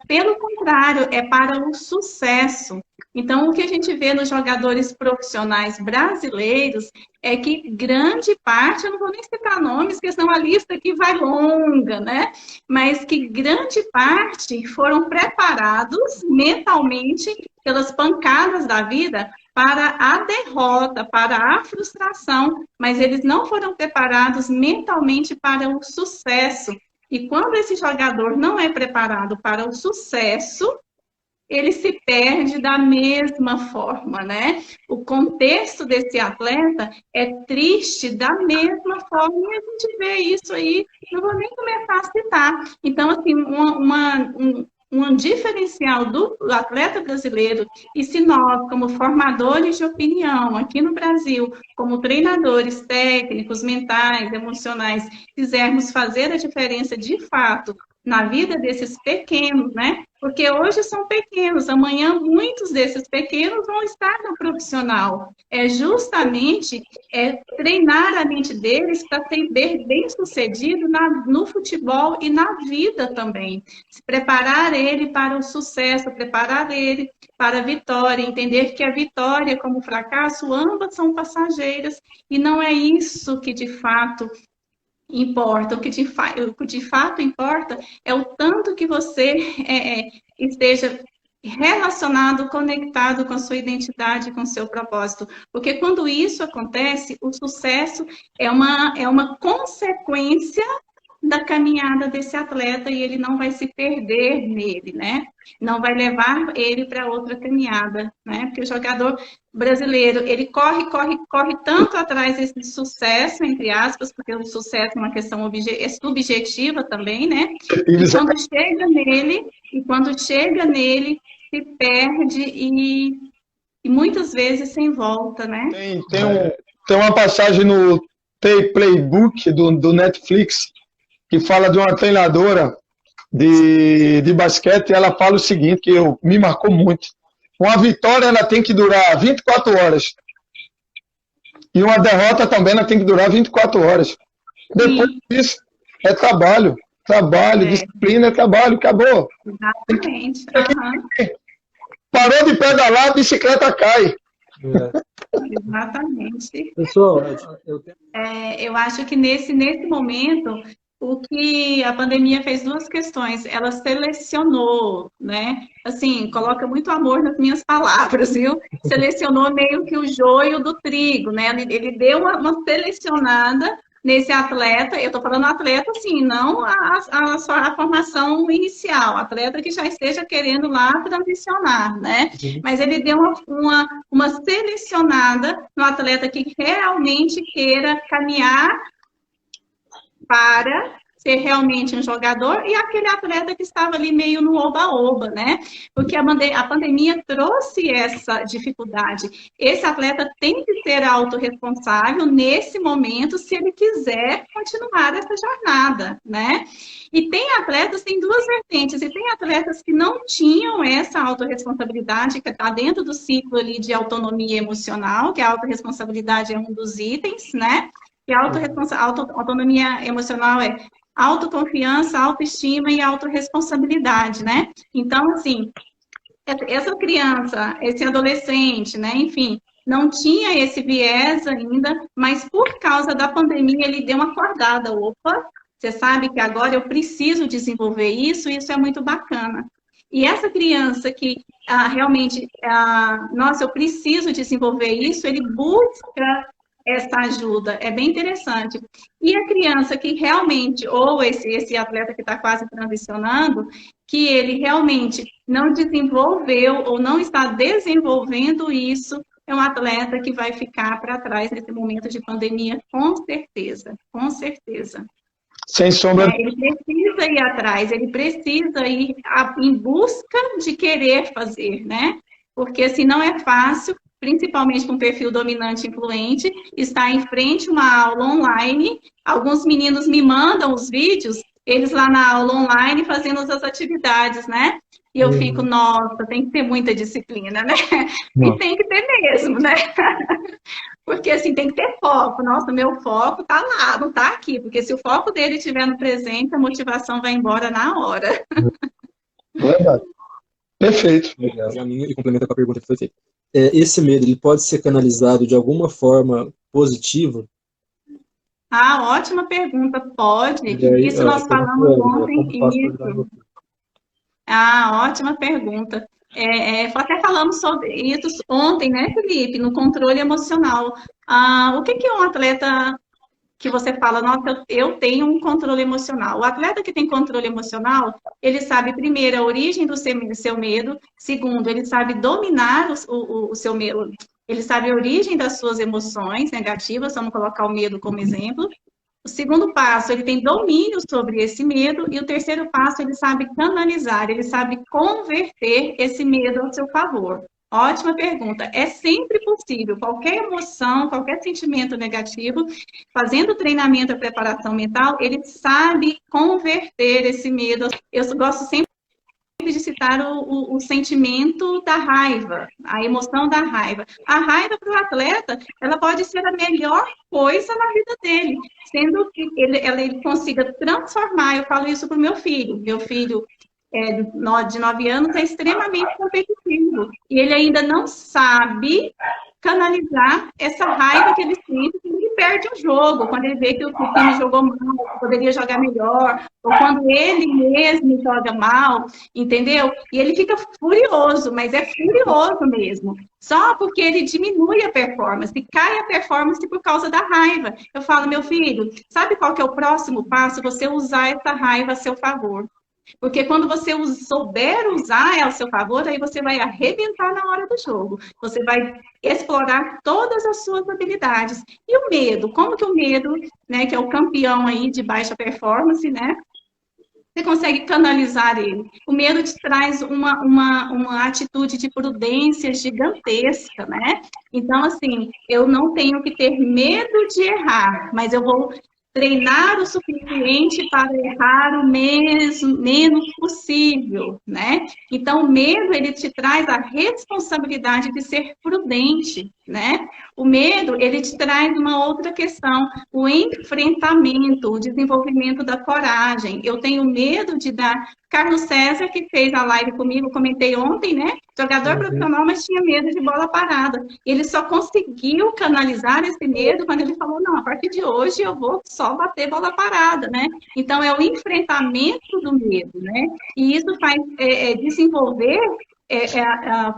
Pelo contrário, é para o sucesso. Então, o que a gente vê nos jogadores profissionais brasileiros é que grande parte, eu não vou nem citar nomes, porque senão a lista aqui vai longa, né? Mas que grande parte foram preparados mentalmente pelas pancadas da vida para a derrota, para a frustração, mas eles não foram preparados mentalmente para o sucesso. E quando esse jogador não é preparado para o sucesso, ele se perde da mesma forma, né? O contexto desse atleta é triste da mesma forma, e a gente vê isso aí, não vou nem começar a citar. Então, assim, um diferencial do atleta brasileiro, e se nós, como formadores de opinião aqui no Brasil, como treinadores técnicos, mentais, emocionais, quisermos fazer a diferença de fato na vida desses pequenos, né? Porque hoje são pequenos, amanhã muitos desses pequenos vão estar no profissional. É justamente treinar a mente deles para ser bem-sucedido no futebol e na vida também. Se preparar ele para o sucesso, preparar ele para a vitória, entender que a vitória como o fracasso, ambas são passageiras, e não é isso que de fato importa. O que de fato importa é o tanto que você esteja relacionado, conectado com a sua identidade, com o seu propósito. Porque quando isso acontece, o sucesso é uma consequência da caminhada desse atleta, e ele não vai se perder nele, né? Não vai levar ele para outra caminhada, né? Porque o jogador brasileiro, ele corre tanto atrás desse sucesso, entre aspas, porque o sucesso é uma questão subjetiva também, né? E quando chega nele, se perde e muitas vezes sem volta, né? Tem uma passagem no Playbook do Netflix que fala de uma treinadora de basquete, e ela fala o seguinte, que me marcou muito. Uma vitória ela tem que durar 24 horas. E uma derrota também ela tem que durar 24 horas. Depois disso, é trabalho. Disciplina, trabalho, acabou. Exatamente. Parou de pedalar, a bicicleta cai. Exatamente. Pessoal, eu acho que nesse momento, o que a pandemia fez duas questões. Ela selecionou, né? Assim, coloca muito amor nas minhas palavras, viu? Selecionou meio que o joio do trigo, né? Ele deu uma selecionada nesse atleta. Eu estou falando atleta, assim, não a formação inicial, atleta que já esteja querendo lá transicionar, né? Mas ele deu uma selecionada no atleta que realmente queira caminhar para ser realmente um jogador e aquele atleta que estava ali meio no oba-oba, né? Porque a pandemia trouxe essa dificuldade. Esse atleta tem que ser autorresponsável nesse momento se ele quiser continuar essa jornada, né? E tem atletas, tem duas vertentes, e tem atletas que não tinham essa autorresponsabilidade, que está dentro do ciclo ali de autonomia emocional, que a autorresponsabilidade é um dos itens, né? E a autonomia emocional é autoconfiança, autoestima e autorresponsabilidade, né? Então, assim, essa criança, esse adolescente, né, enfim, não tinha esse viés ainda, mas por causa da pandemia ele deu uma acordada. Opa, você sabe que agora eu preciso desenvolver isso, e isso é muito bacana. E essa criança que realmente, nossa, eu preciso desenvolver isso, ele busca essa ajuda, é bem interessante. E a criança que realmente, ou esse atleta que está quase transicionando, que ele realmente não desenvolveu ou não está desenvolvendo isso, é um atleta que vai ficar para trás nesse momento de pandemia, com certeza, com certeza. Sem sombra. Ele precisa ir atrás, ele precisa ir em busca de querer fazer, né? Porque assim, não é fácil, principalmente com um perfil dominante influente, estar em frente a uma aula online. Alguns meninos me mandam os vídeos, eles lá na aula online fazendo as atividades, né? E eu fico, nossa, tem que ter muita disciplina, né? E tem que ter mesmo, né? Porque, assim, tem que ter foco. Nossa, meu foco tá lá, não tá aqui. Porque se o foco dele estiver no presente, a motivação vai embora na hora. Verdade. Perfeito. E complementa com a pergunta que foi feita. Esse medo, ele pode ser canalizado de alguma forma positiva? Ótima pergunta. Pode. Aí, isso nós falamos ontem. Isso. Ótima pergunta. Até falamos sobre isso ontem, né, Felipe? No controle emocional. O que é um atleta que você fala, nossa, eu tenho um controle emocional? O atleta que tem controle emocional, ele sabe, primeiro, a origem do seu medo. Segundo, ele sabe dominar o seu medo. Ele sabe a origem das suas emoções negativas, vamos colocar o medo como exemplo. O segundo passo, ele tem domínio sobre esse medo. E o terceiro passo, ele sabe canalizar, ele sabe converter esse medo ao seu favor. Ótima pergunta. É sempre possível, qualquer emoção, qualquer sentimento negativo, fazendo treinamento e preparação mental, ele sabe converter esse medo. Eu gosto sempre de citar o sentimento da raiva, a emoção da raiva. A raiva para o atleta, ela pode ser a melhor coisa na vida dele, sendo que ele consiga transformar. Eu falo isso para o meu filho. Meu filho de 9 anos é extremamente competitivo e ele ainda não sabe canalizar essa raiva que ele sente quando ele perde um jogo, quando ele vê que o time jogou mal, que poderia jogar melhor, ou quando ele mesmo joga mal, entendeu? E ele fica furioso, mas é furioso mesmo, só porque ele diminui a performance, cai a performance por causa da raiva. Eu falo, meu filho, sabe qual que é o próximo passo? Você usar essa raiva a seu favor. Porque quando você souber usar ela a seu favor, aí você vai arrebentar na hora do jogo. Você vai explorar todas as suas habilidades. E o medo? Como que o medo, né, que é o campeão aí de baixa performance, né? Você consegue canalizar ele. O medo te traz uma atitude de prudência gigantesca, né? Então, assim, eu não tenho que ter medo de errar, mas eu vou treinar o suficiente para errar o menos possível, né? Então, o medo, ele te traz a responsabilidade de ser prudente, né? O medo, ele te traz uma outra questão, o enfrentamento, o desenvolvimento da coragem. Eu tenho medo de dar... Carlos César, que fez a live comigo, comentei ontem, né? Jogador profissional, mas tinha medo de bola parada. Ele só conseguiu canalizar esse medo quando ele falou, não, a partir de hoje eu vou só bater bola parada, né? Então, é o enfrentamento do medo, né? E isso faz desenvolver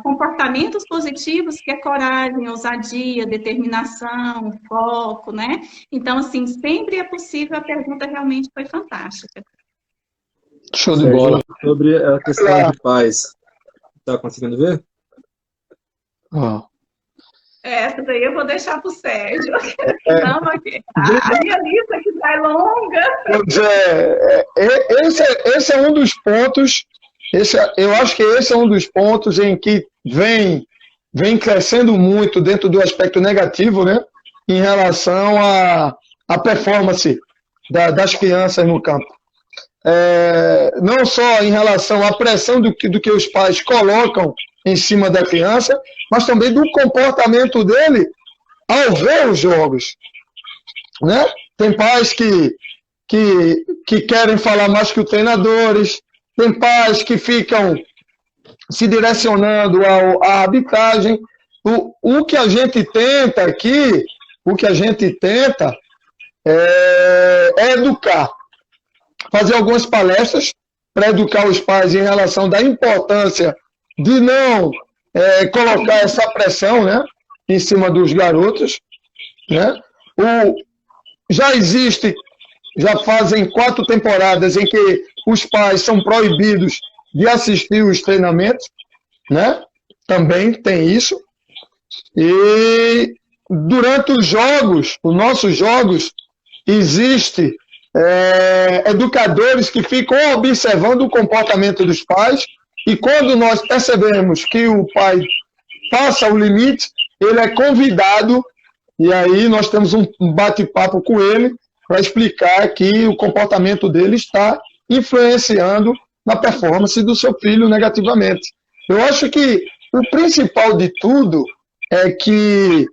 comportamentos positivos, que é coragem, ousadia, determinação, foco, né? Então, assim, sempre é possível. A pergunta realmente foi fantástica. Show de bola. Sobre a questão de paz, tá conseguindo ver? Essa daí eu vou deixar para o Sérgio. Não, a minha lista que vai longa. Pois esse é um dos pontos, eu acho que esse é um dos pontos em que vem crescendo muito dentro do aspecto negativo, né, em relação à performance das crianças no campo. Não só em relação à pressão do que os pais colocam em cima da criança, mas também do comportamento dele ao ver os jogos, né? Tem pais que querem falar mais que os treinadores, tem pais que ficam se direcionando à arbitragem. O que a gente tenta aqui, é educar, fazer algumas palestras para educar os pais em relação da importância de não colocar essa pressão, né, em cima dos garotos, né? Já fazem 4 temporadas em que os pais são proibidos de assistir os treinamentos, né? Também tem isso. E durante os nossos jogos, existe educadores que ficam observando o comportamento dos pais, e quando nós percebemos que o pai passa o limite, ele é convidado, e aí nós temos um bate-papo com ele para explicar que o comportamento dele está influenciando na performance do seu filho negativamente. Eu acho que o principal de tudo é que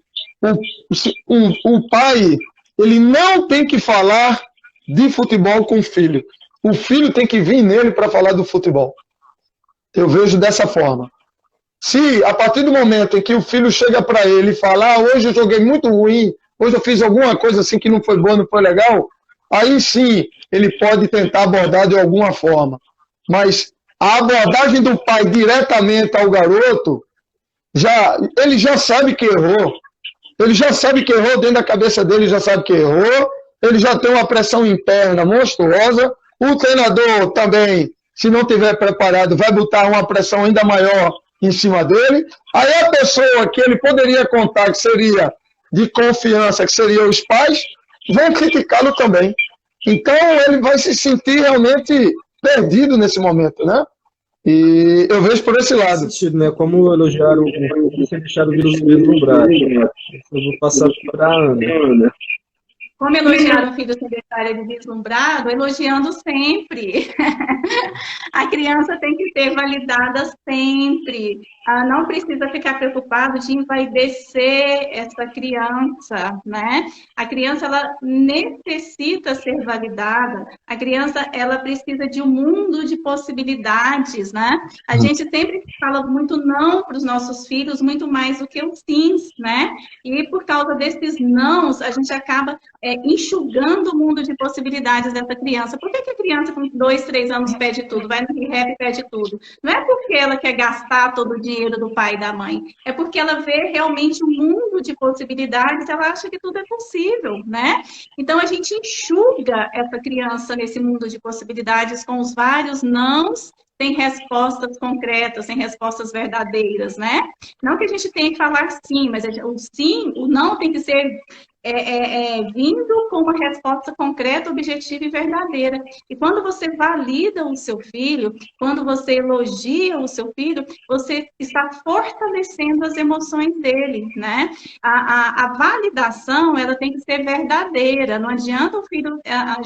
o pai, ele não tem que falar de futebol com o filho. O filho tem que vir nele para falar do futebol. Eu vejo dessa forma. Se, a partir do momento em que o filho chega para ele e fala, hoje eu joguei muito ruim, hoje eu fiz alguma coisa assim que não foi boa, não foi legal, aí sim ele pode tentar abordar de alguma forma. Mas a abordagem do pai diretamente ao garoto, ele já sabe que errou. Ele já sabe que errou, dentro da cabeça dele já sabe que errou, ele já tem uma pressão interna monstruosa, o treinador também, se não estiver preparado, vai botar uma pressão ainda maior em cima dele. Aí a pessoa que ele poderia contar que seria de confiança, que seriam os pais, vão criticá-lo também. Então ele vai se sentir realmente perdido nesse momento, né? E eu vejo por esse lado. Sentido, né? Como elogiaram sem deixar o vírus vislumbrado. Eu vou passar para a Ana. Como elogiaram o filho secretário de vislumbrado, elogiando sempre. A criança tem que ser validada sempre. Não precisa ficar preocupado de envaidecer essa criança, né? A criança, ela necessita ser validada. A criança, ela precisa de um mundo de possibilidades, né? A gente sempre fala muito não para os nossos filhos, muito mais do que os sims, né? E por causa desses nãos, a gente acaba enxugando o mundo de possibilidades dessa criança. Por que a criança com 2, 3 anos pede tudo? Vai no rehab e pede tudo. Não é porque ela quer gastar todo o dinheiro do pai e da mãe. É porque ela vê realmente um mundo de possibilidades, ela acha que tudo é possível, né? Então, a gente enxuga essa criança nesse mundo de possibilidades com os vários nãos, sem respostas concretas, sem respostas verdadeiras, né? Não que a gente tenha que falar sim, mas o sim, o não tem que ser vindo com uma resposta concreta, objetiva e verdadeira. E quando você valida o seu filho, quando você elogia o seu filho, você está fortalecendo as emoções dele, né? A validação, ela tem que ser verdadeira. Não adianta o filho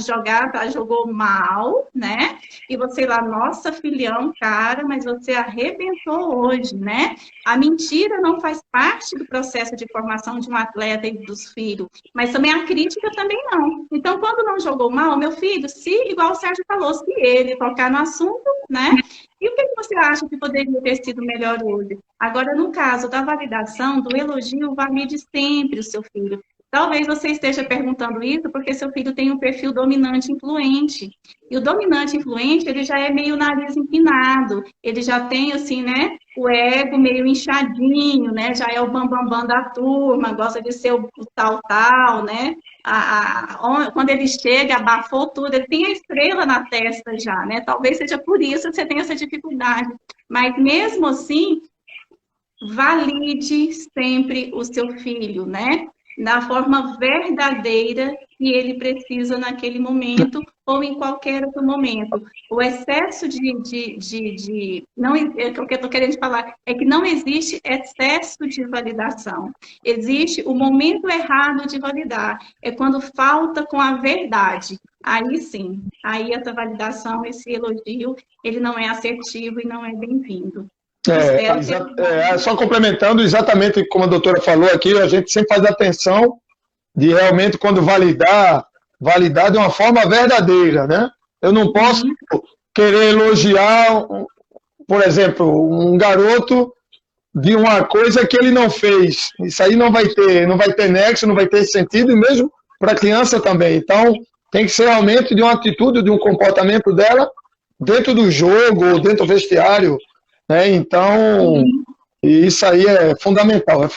jogar, jogou mal, né? E você lá, nossa, filhão, cara, mas você arrebentou hoje, né? A mentira não faz parte do processo de formação de um atleta e dos filhos, mas também a crítica também não. Então, quando não jogou mal, meu filho, se, igual o Sérgio falou, se ele tocar no assunto, né? E o que você acha que poderia ter sido melhor hoje? Agora, no caso da validação, do elogio, valide sempre o seu filho. Talvez você esteja perguntando isso porque seu filho tem um perfil dominante influente. E o dominante influente, ele já é meio nariz empinado, ele já tem, assim, né, o ego meio inchadinho, né, já é o bambambam da turma, gosta de ser o tal, né, quando ele chega, abafou tudo, ele tem a estrela na testa já, né, talvez seja por isso que você tenha essa dificuldade. Mas mesmo assim, valide sempre o seu filho, né? Da forma verdadeira que ele precisa naquele momento ou em qualquer outro momento. O excesso não, o que eu estou querendo falar é que não existe excesso de validação. Existe o momento errado de validar. É quando falta com a verdade. Aí sim, aí essa validação, esse elogio, ele não é assertivo e não é bem-vindo. Só complementando exatamente como a doutora falou aqui, a gente sempre faz atenção de realmente quando validar de uma forma verdadeira, né? Eu não posso querer elogiar, por exemplo, um garoto de uma coisa que ele não fez. Isso aí não vai ter nexo, não vai ter sentido, e mesmo para a criança também. Então, tem que ser realmente de uma atitude, de um comportamento dela dentro do jogo, dentro do vestiário, né? Então, isso aí é fundamental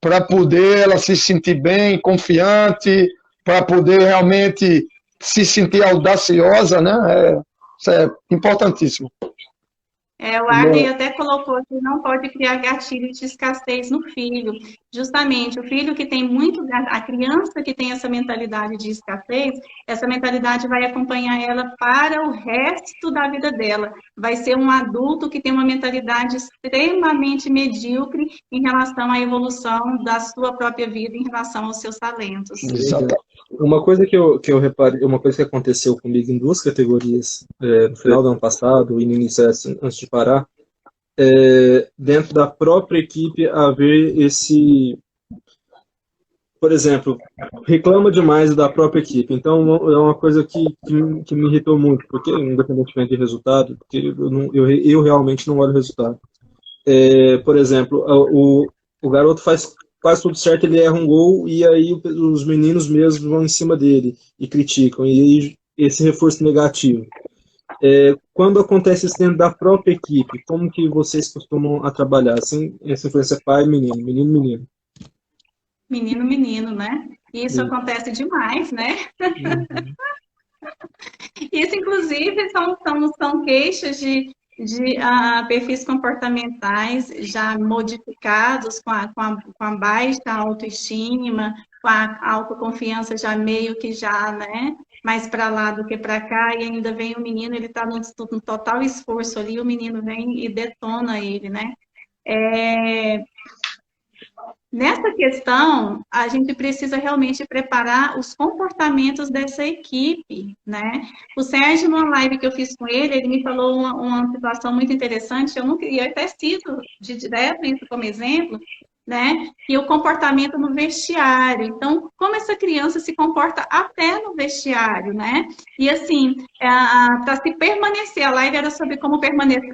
para poder ela se sentir bem, confiante, para poder realmente se sentir audaciosa, né? Isso é importantíssimo. O Arley até colocou que não pode criar gatilho de escassez no filho. Justamente, o filho que tem a criança que tem essa mentalidade de escassez, essa mentalidade vai acompanhar ela para o resto da vida dela. Vai ser um adulto que tem uma mentalidade extremamente medíocre em relação à evolução da sua própria vida, em relação aos seus talentos. Exato. Uma coisa que eu reparei, uma coisa que aconteceu comigo em 2 categorias, no final do ano passado e no início antes de parar, dentro da própria equipe haver esse, por exemplo, reclama demais da própria equipe. Então é uma coisa que me irritou muito, porque independentemente de resultado, porque eu realmente não olho o resultado. Por exemplo, o garoto faz tudo certo, ele erra um gol e aí os meninos mesmos vão em cima dele e criticam, e aí esse reforço negativo. Quando acontece isso dentro da própria equipe, como que vocês costumam trabalhar? Assim, essa influência pai, menino, menino. Menino, né? Isso acontece demais, né? Isso, inclusive, são queixas de perfis comportamentais já modificados com a baixa autoestima, com a autoconfiança já meio que já, né? Mais para lá do que para cá, e ainda vem o menino, ele está no total esforço ali, o menino vem e detona ele, né? Nessa questão, a gente precisa realmente preparar os comportamentos dessa equipe, né? O Sérgio, numa live que eu fiz com ele me falou uma situação muito interessante, eu não queria até cito de direto isso como exemplo, né? Que o comportamento no vestiário. Então, como essa criança se comporta até no vestiário, né? E assim, para se permanecer, a live era sobre como permanecer,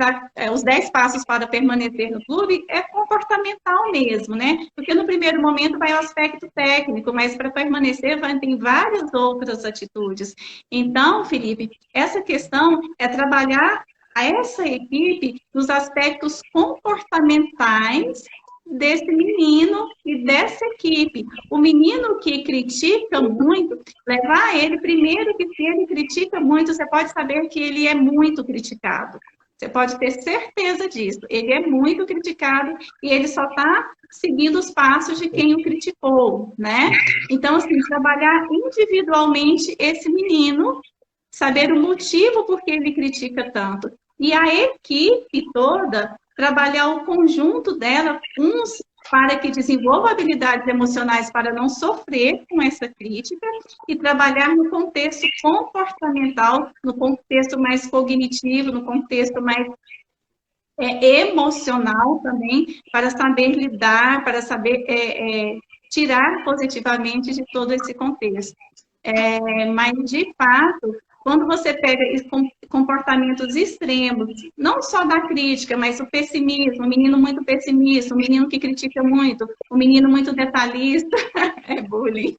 os 10 passos para permanecer no clube, é comportamental mesmo, né? Porque no primeiro momento vai o aspecto técnico, mas para permanecer tem várias outras atitudes. Então, Felipe, essa questão é trabalhar essa equipe nos aspectos comportamentais desse menino e dessa equipe. O menino que critica muito, levar ele primeiro que se ele critica muito, você pode saber que ele é muito criticado. Você pode ter certeza disso. Ele é muito criticado e ele só está seguindo os passos de quem o criticou, né? Então, assim, trabalhar individualmente esse menino, saber o motivo por que ele critica tanto. E a equipe toda trabalhar o conjunto dela, uns para que desenvolva habilidades emocionais para não sofrer com essa crítica e trabalhar no contexto comportamental, no contexto mais cognitivo, no contexto mais emocional também, para saber lidar, para saber tirar positivamente de todo esse contexto. Mas, de fato, quando você pega comportamentos extremos, não só da crítica, mas o pessimismo, o menino muito pessimista, o menino que critica muito, o menino muito detalhista, é bullying.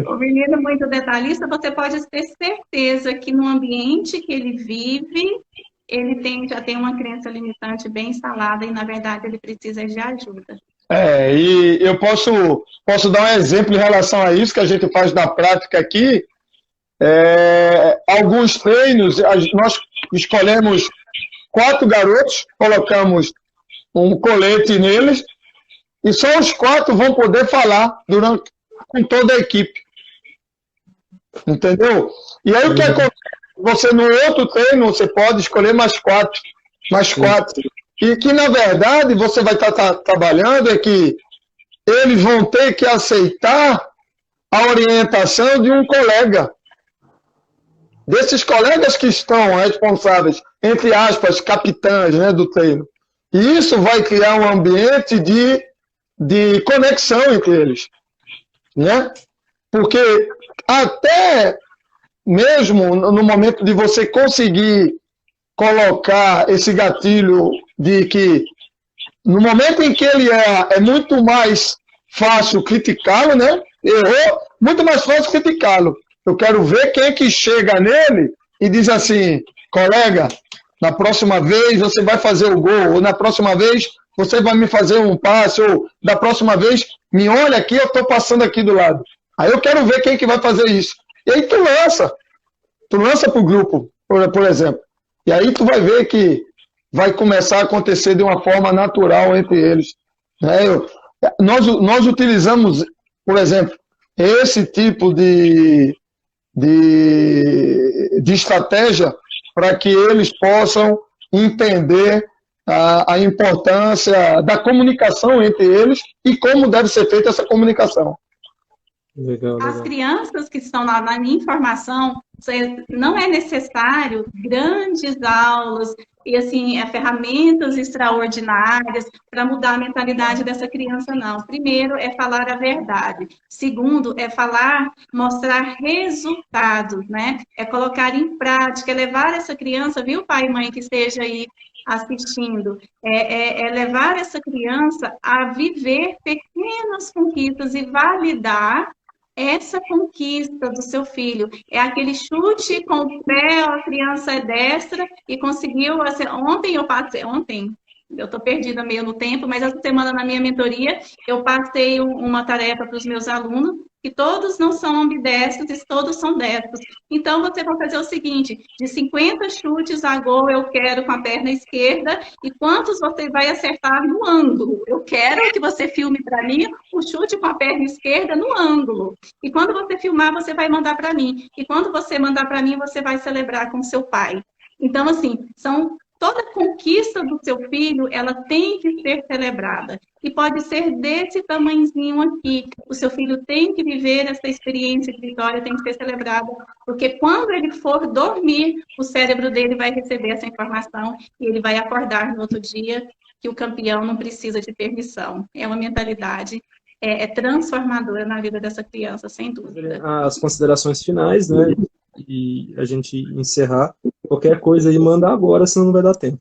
O menino muito detalhista, você pode ter certeza que no ambiente que ele vive, ele já tem uma crença limitante bem instalada e, na verdade, ele precisa de ajuda. E eu posso dar um exemplo em relação a isso que a gente faz na prática aqui. Alguns treinos, nós escolhemos 4 garotos, colocamos um colete neles, e só os 4 vão poder falar com toda a equipe. Entendeu? E aí o que acontece? Você no outro treino, você pode escolher mais 4. E que, na verdade, você vai estar trabalhando é que eles vão ter que aceitar a orientação de um colega. Desses colegas que estão responsáveis, entre aspas, capitães, né, do treino. E isso vai criar um ambiente de conexão entre eles. Né? Porque até mesmo no momento de você conseguir colocar esse gatilho de que no momento em que ele é muito mais fácil criticá-lo, né? Errou, muito mais fácil criticá-lo. Eu quero ver quem que chega nele e diz assim, colega, na próxima vez você vai fazer o gol, ou na próxima vez você vai me fazer um passe, ou da próxima vez me olha aqui, eu estou passando aqui do lado. Aí eu quero ver quem que vai fazer isso. E aí tu lança para o grupo, por exemplo. E aí tu vai ver que vai começar a acontecer de uma forma natural entre eles. Né? Nós utilizamos, por exemplo, esse tipo de estratégia para que eles possam entender a importância da comunicação entre eles e como deve ser feita essa comunicação. Legal. As crianças que estão lá na minha formação, não é necessário grandes aulas e assim, ferramentas extraordinárias para mudar a mentalidade dessa criança, não. Primeiro é falar a verdade. Segundo é mostrar resultados, né? É colocar em prática, é levar essa criança, viu, pai e mãe que esteja aí assistindo, é levar essa criança a viver pequenas conquistas e validar essa conquista do seu filho. É aquele chute com o pé, a criança é destra e conseguiu, assim, ontem, eu estou perdida meio no tempo, mas essa semana na minha mentoria, eu passei uma tarefa para os meus alunos, que todos não são ambidestros, e todos são destros. Então, você vai fazer o seguinte, de 50 chutes a gol, eu quero com a perna esquerda, e quantos você vai acertar no ângulo? Eu quero que você filme para mim o chute com a perna esquerda no ângulo. E quando você filmar, você vai mandar para mim. E quando você mandar para mim, você vai celebrar com seu pai. Então, assim, toda conquista do seu filho, ela tem que ser celebrada. E pode ser desse tamanhozinho aqui. O seu filho tem que viver essa experiência de vitória, tem que ser celebrada. Porque quando ele for dormir, o cérebro dele vai receber essa informação e ele vai acordar no outro dia que o campeão não precisa de permissão. É uma mentalidade transformadora na vida dessa criança, sem dúvida. As considerações finais, né? E a gente encerrar. Qualquer coisa aí, manda agora, senão não vai dar tempo.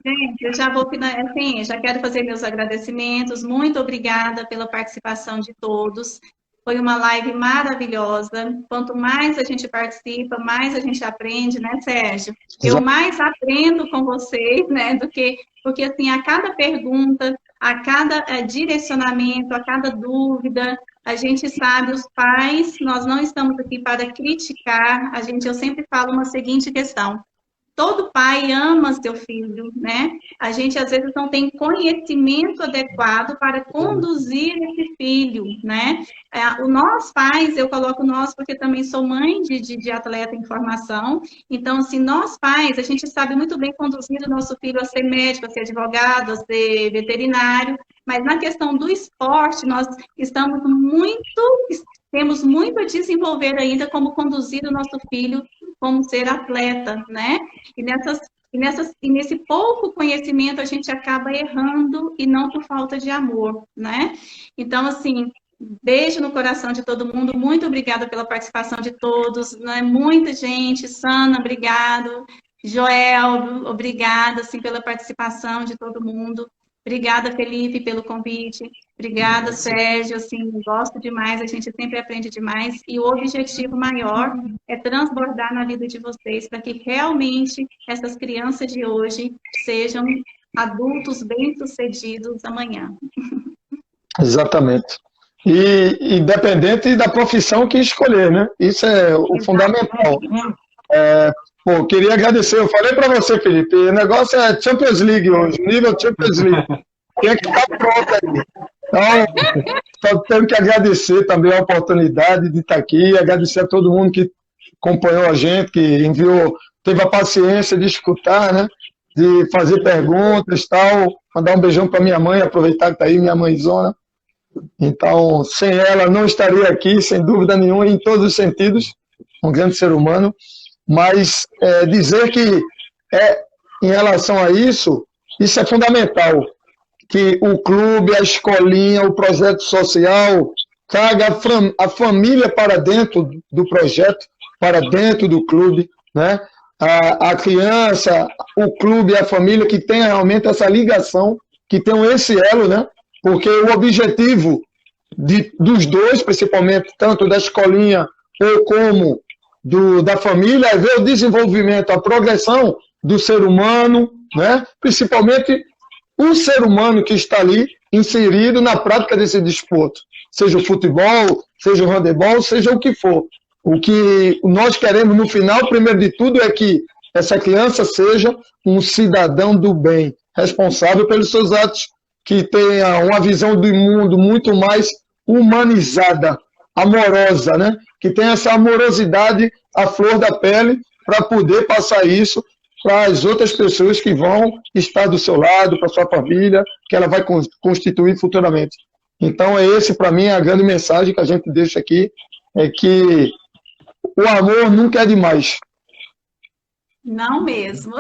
Gente, eu já vou assim, já quero fazer meus agradecimentos. Muito obrigada pela participação de todos. Foi uma live maravilhosa. Quanto mais a gente participa, mais a gente aprende, né, Sérgio? Eu mais aprendo com vocês, né, porque assim, a cada pergunta, a cada direcionamento, a cada dúvida, a gente sabe, os pais, nós não estamos aqui para criticar, eu sempre falo uma seguinte questão: todo pai ama seu filho, né? A gente, às vezes, não tem conhecimento adequado para conduzir esse filho, né? Nós pais, eu coloco nós porque também sou mãe de atleta em formação, então, assim, nós pais, a gente sabe muito bem conduzir o nosso filho a ser médico, a ser advogado, a ser veterinário, mas na questão do esporte, nós temos muito a desenvolver ainda como conduzir o nosso filho como ser atleta, né? E nesse pouco conhecimento a gente acaba errando e não por falta de amor, né? Então, assim, beijo no coração de todo mundo, muito obrigada pela participação de todos, né? Muita gente, Sana, obrigado, Joel, obrigada, assim, pela participação de todo mundo. Obrigada, Felipe, pelo convite. Obrigada, Sérgio. Assim, gosto demais, a gente sempre aprende demais. E o objetivo maior é transbordar na vida de vocês para que realmente essas crianças de hoje sejam adultos bem-sucedidos amanhã. Exatamente. E independente da profissão que escolher, né? Isso é o fundamental. Pô, queria agradecer. Eu falei para você, Felipe, o negócio é Champions League hoje, nível Champions League. Tem que estar pronto aí. Então, só tenho que agradecer também a oportunidade de estar aqui, agradecer a todo mundo que acompanhou a gente, que enviou, teve a paciência de escutar, né? De fazer perguntas e tal. Mandar um beijão para minha mãe, aproveitar que está aí, minha mãezona. Então, sem ela, não estaria aqui, sem dúvida nenhuma, em todos os sentidos, um grande ser humano. Mas dizer que, em relação a isso é fundamental, que o clube, a escolinha, o projeto social, traga a família para dentro do projeto, para dentro do clube, né? A criança, o clube e a família que tenha realmente essa ligação, que tenham esse elo, né? Porque o objetivo dos dois, principalmente, tanto da escolinha ou como da família, é ver o desenvolvimento, a progressão do ser humano, né? Principalmente o ser humano que está ali inserido na prática desse desporto, seja o futebol, seja o handebol, seja o que for. O que nós queremos no final, primeiro de tudo, é que essa criança seja um cidadão do bem, responsável pelos seus atos, que tenha uma visão do mundo muito mais humanizada, amorosa, né? Que tenha essa amorosidade à flor da pele para poder passar isso para as outras pessoas que vão estar do seu lado, para sua família, que ela vai constituir futuramente. Então, esse, para mim, é a grande mensagem que a gente deixa aqui, é que o amor nunca é demais. Não mesmo.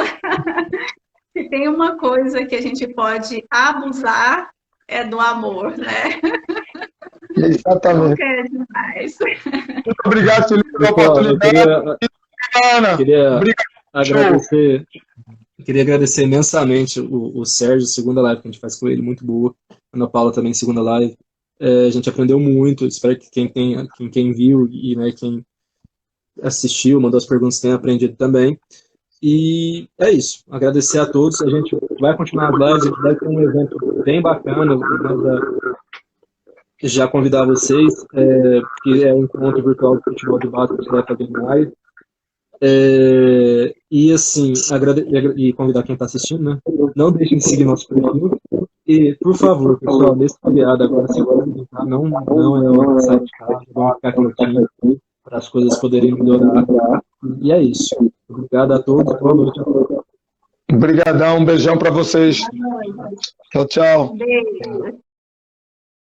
Se tem uma coisa que a gente pode abusar, é do amor, né? Exatamente. Nunca é demais. Muito obrigado, Felipe, pela oportunidade. Queria agradecer imensamente o Sérgio, segunda live que a gente faz com ele, muito boa. A Ana Paula também, segunda live. A gente aprendeu muito, espero que quem viu e, né, quem assistiu, mandou as perguntas, tenha aprendido também. E é isso, agradecer a todos. A gente vai continuar as lives, a gente vai ter um evento bem bacana, já convidar vocês, que é um encontro virtual de futebol de base que a gente vai fazer em maio. E assim, e convidar quem está assistindo, né? Não deixem de seguir nosso perfil. E, por favor, pessoal, nesse feriado agora, tá? Não é hora de sair de casa, vamos ficar quietinho para as coisas poderem melhorar. E é isso. Obrigado a todos. Boa noite a todos. Obrigadão, um beijão para vocês. Tchau, tchau. Beijo.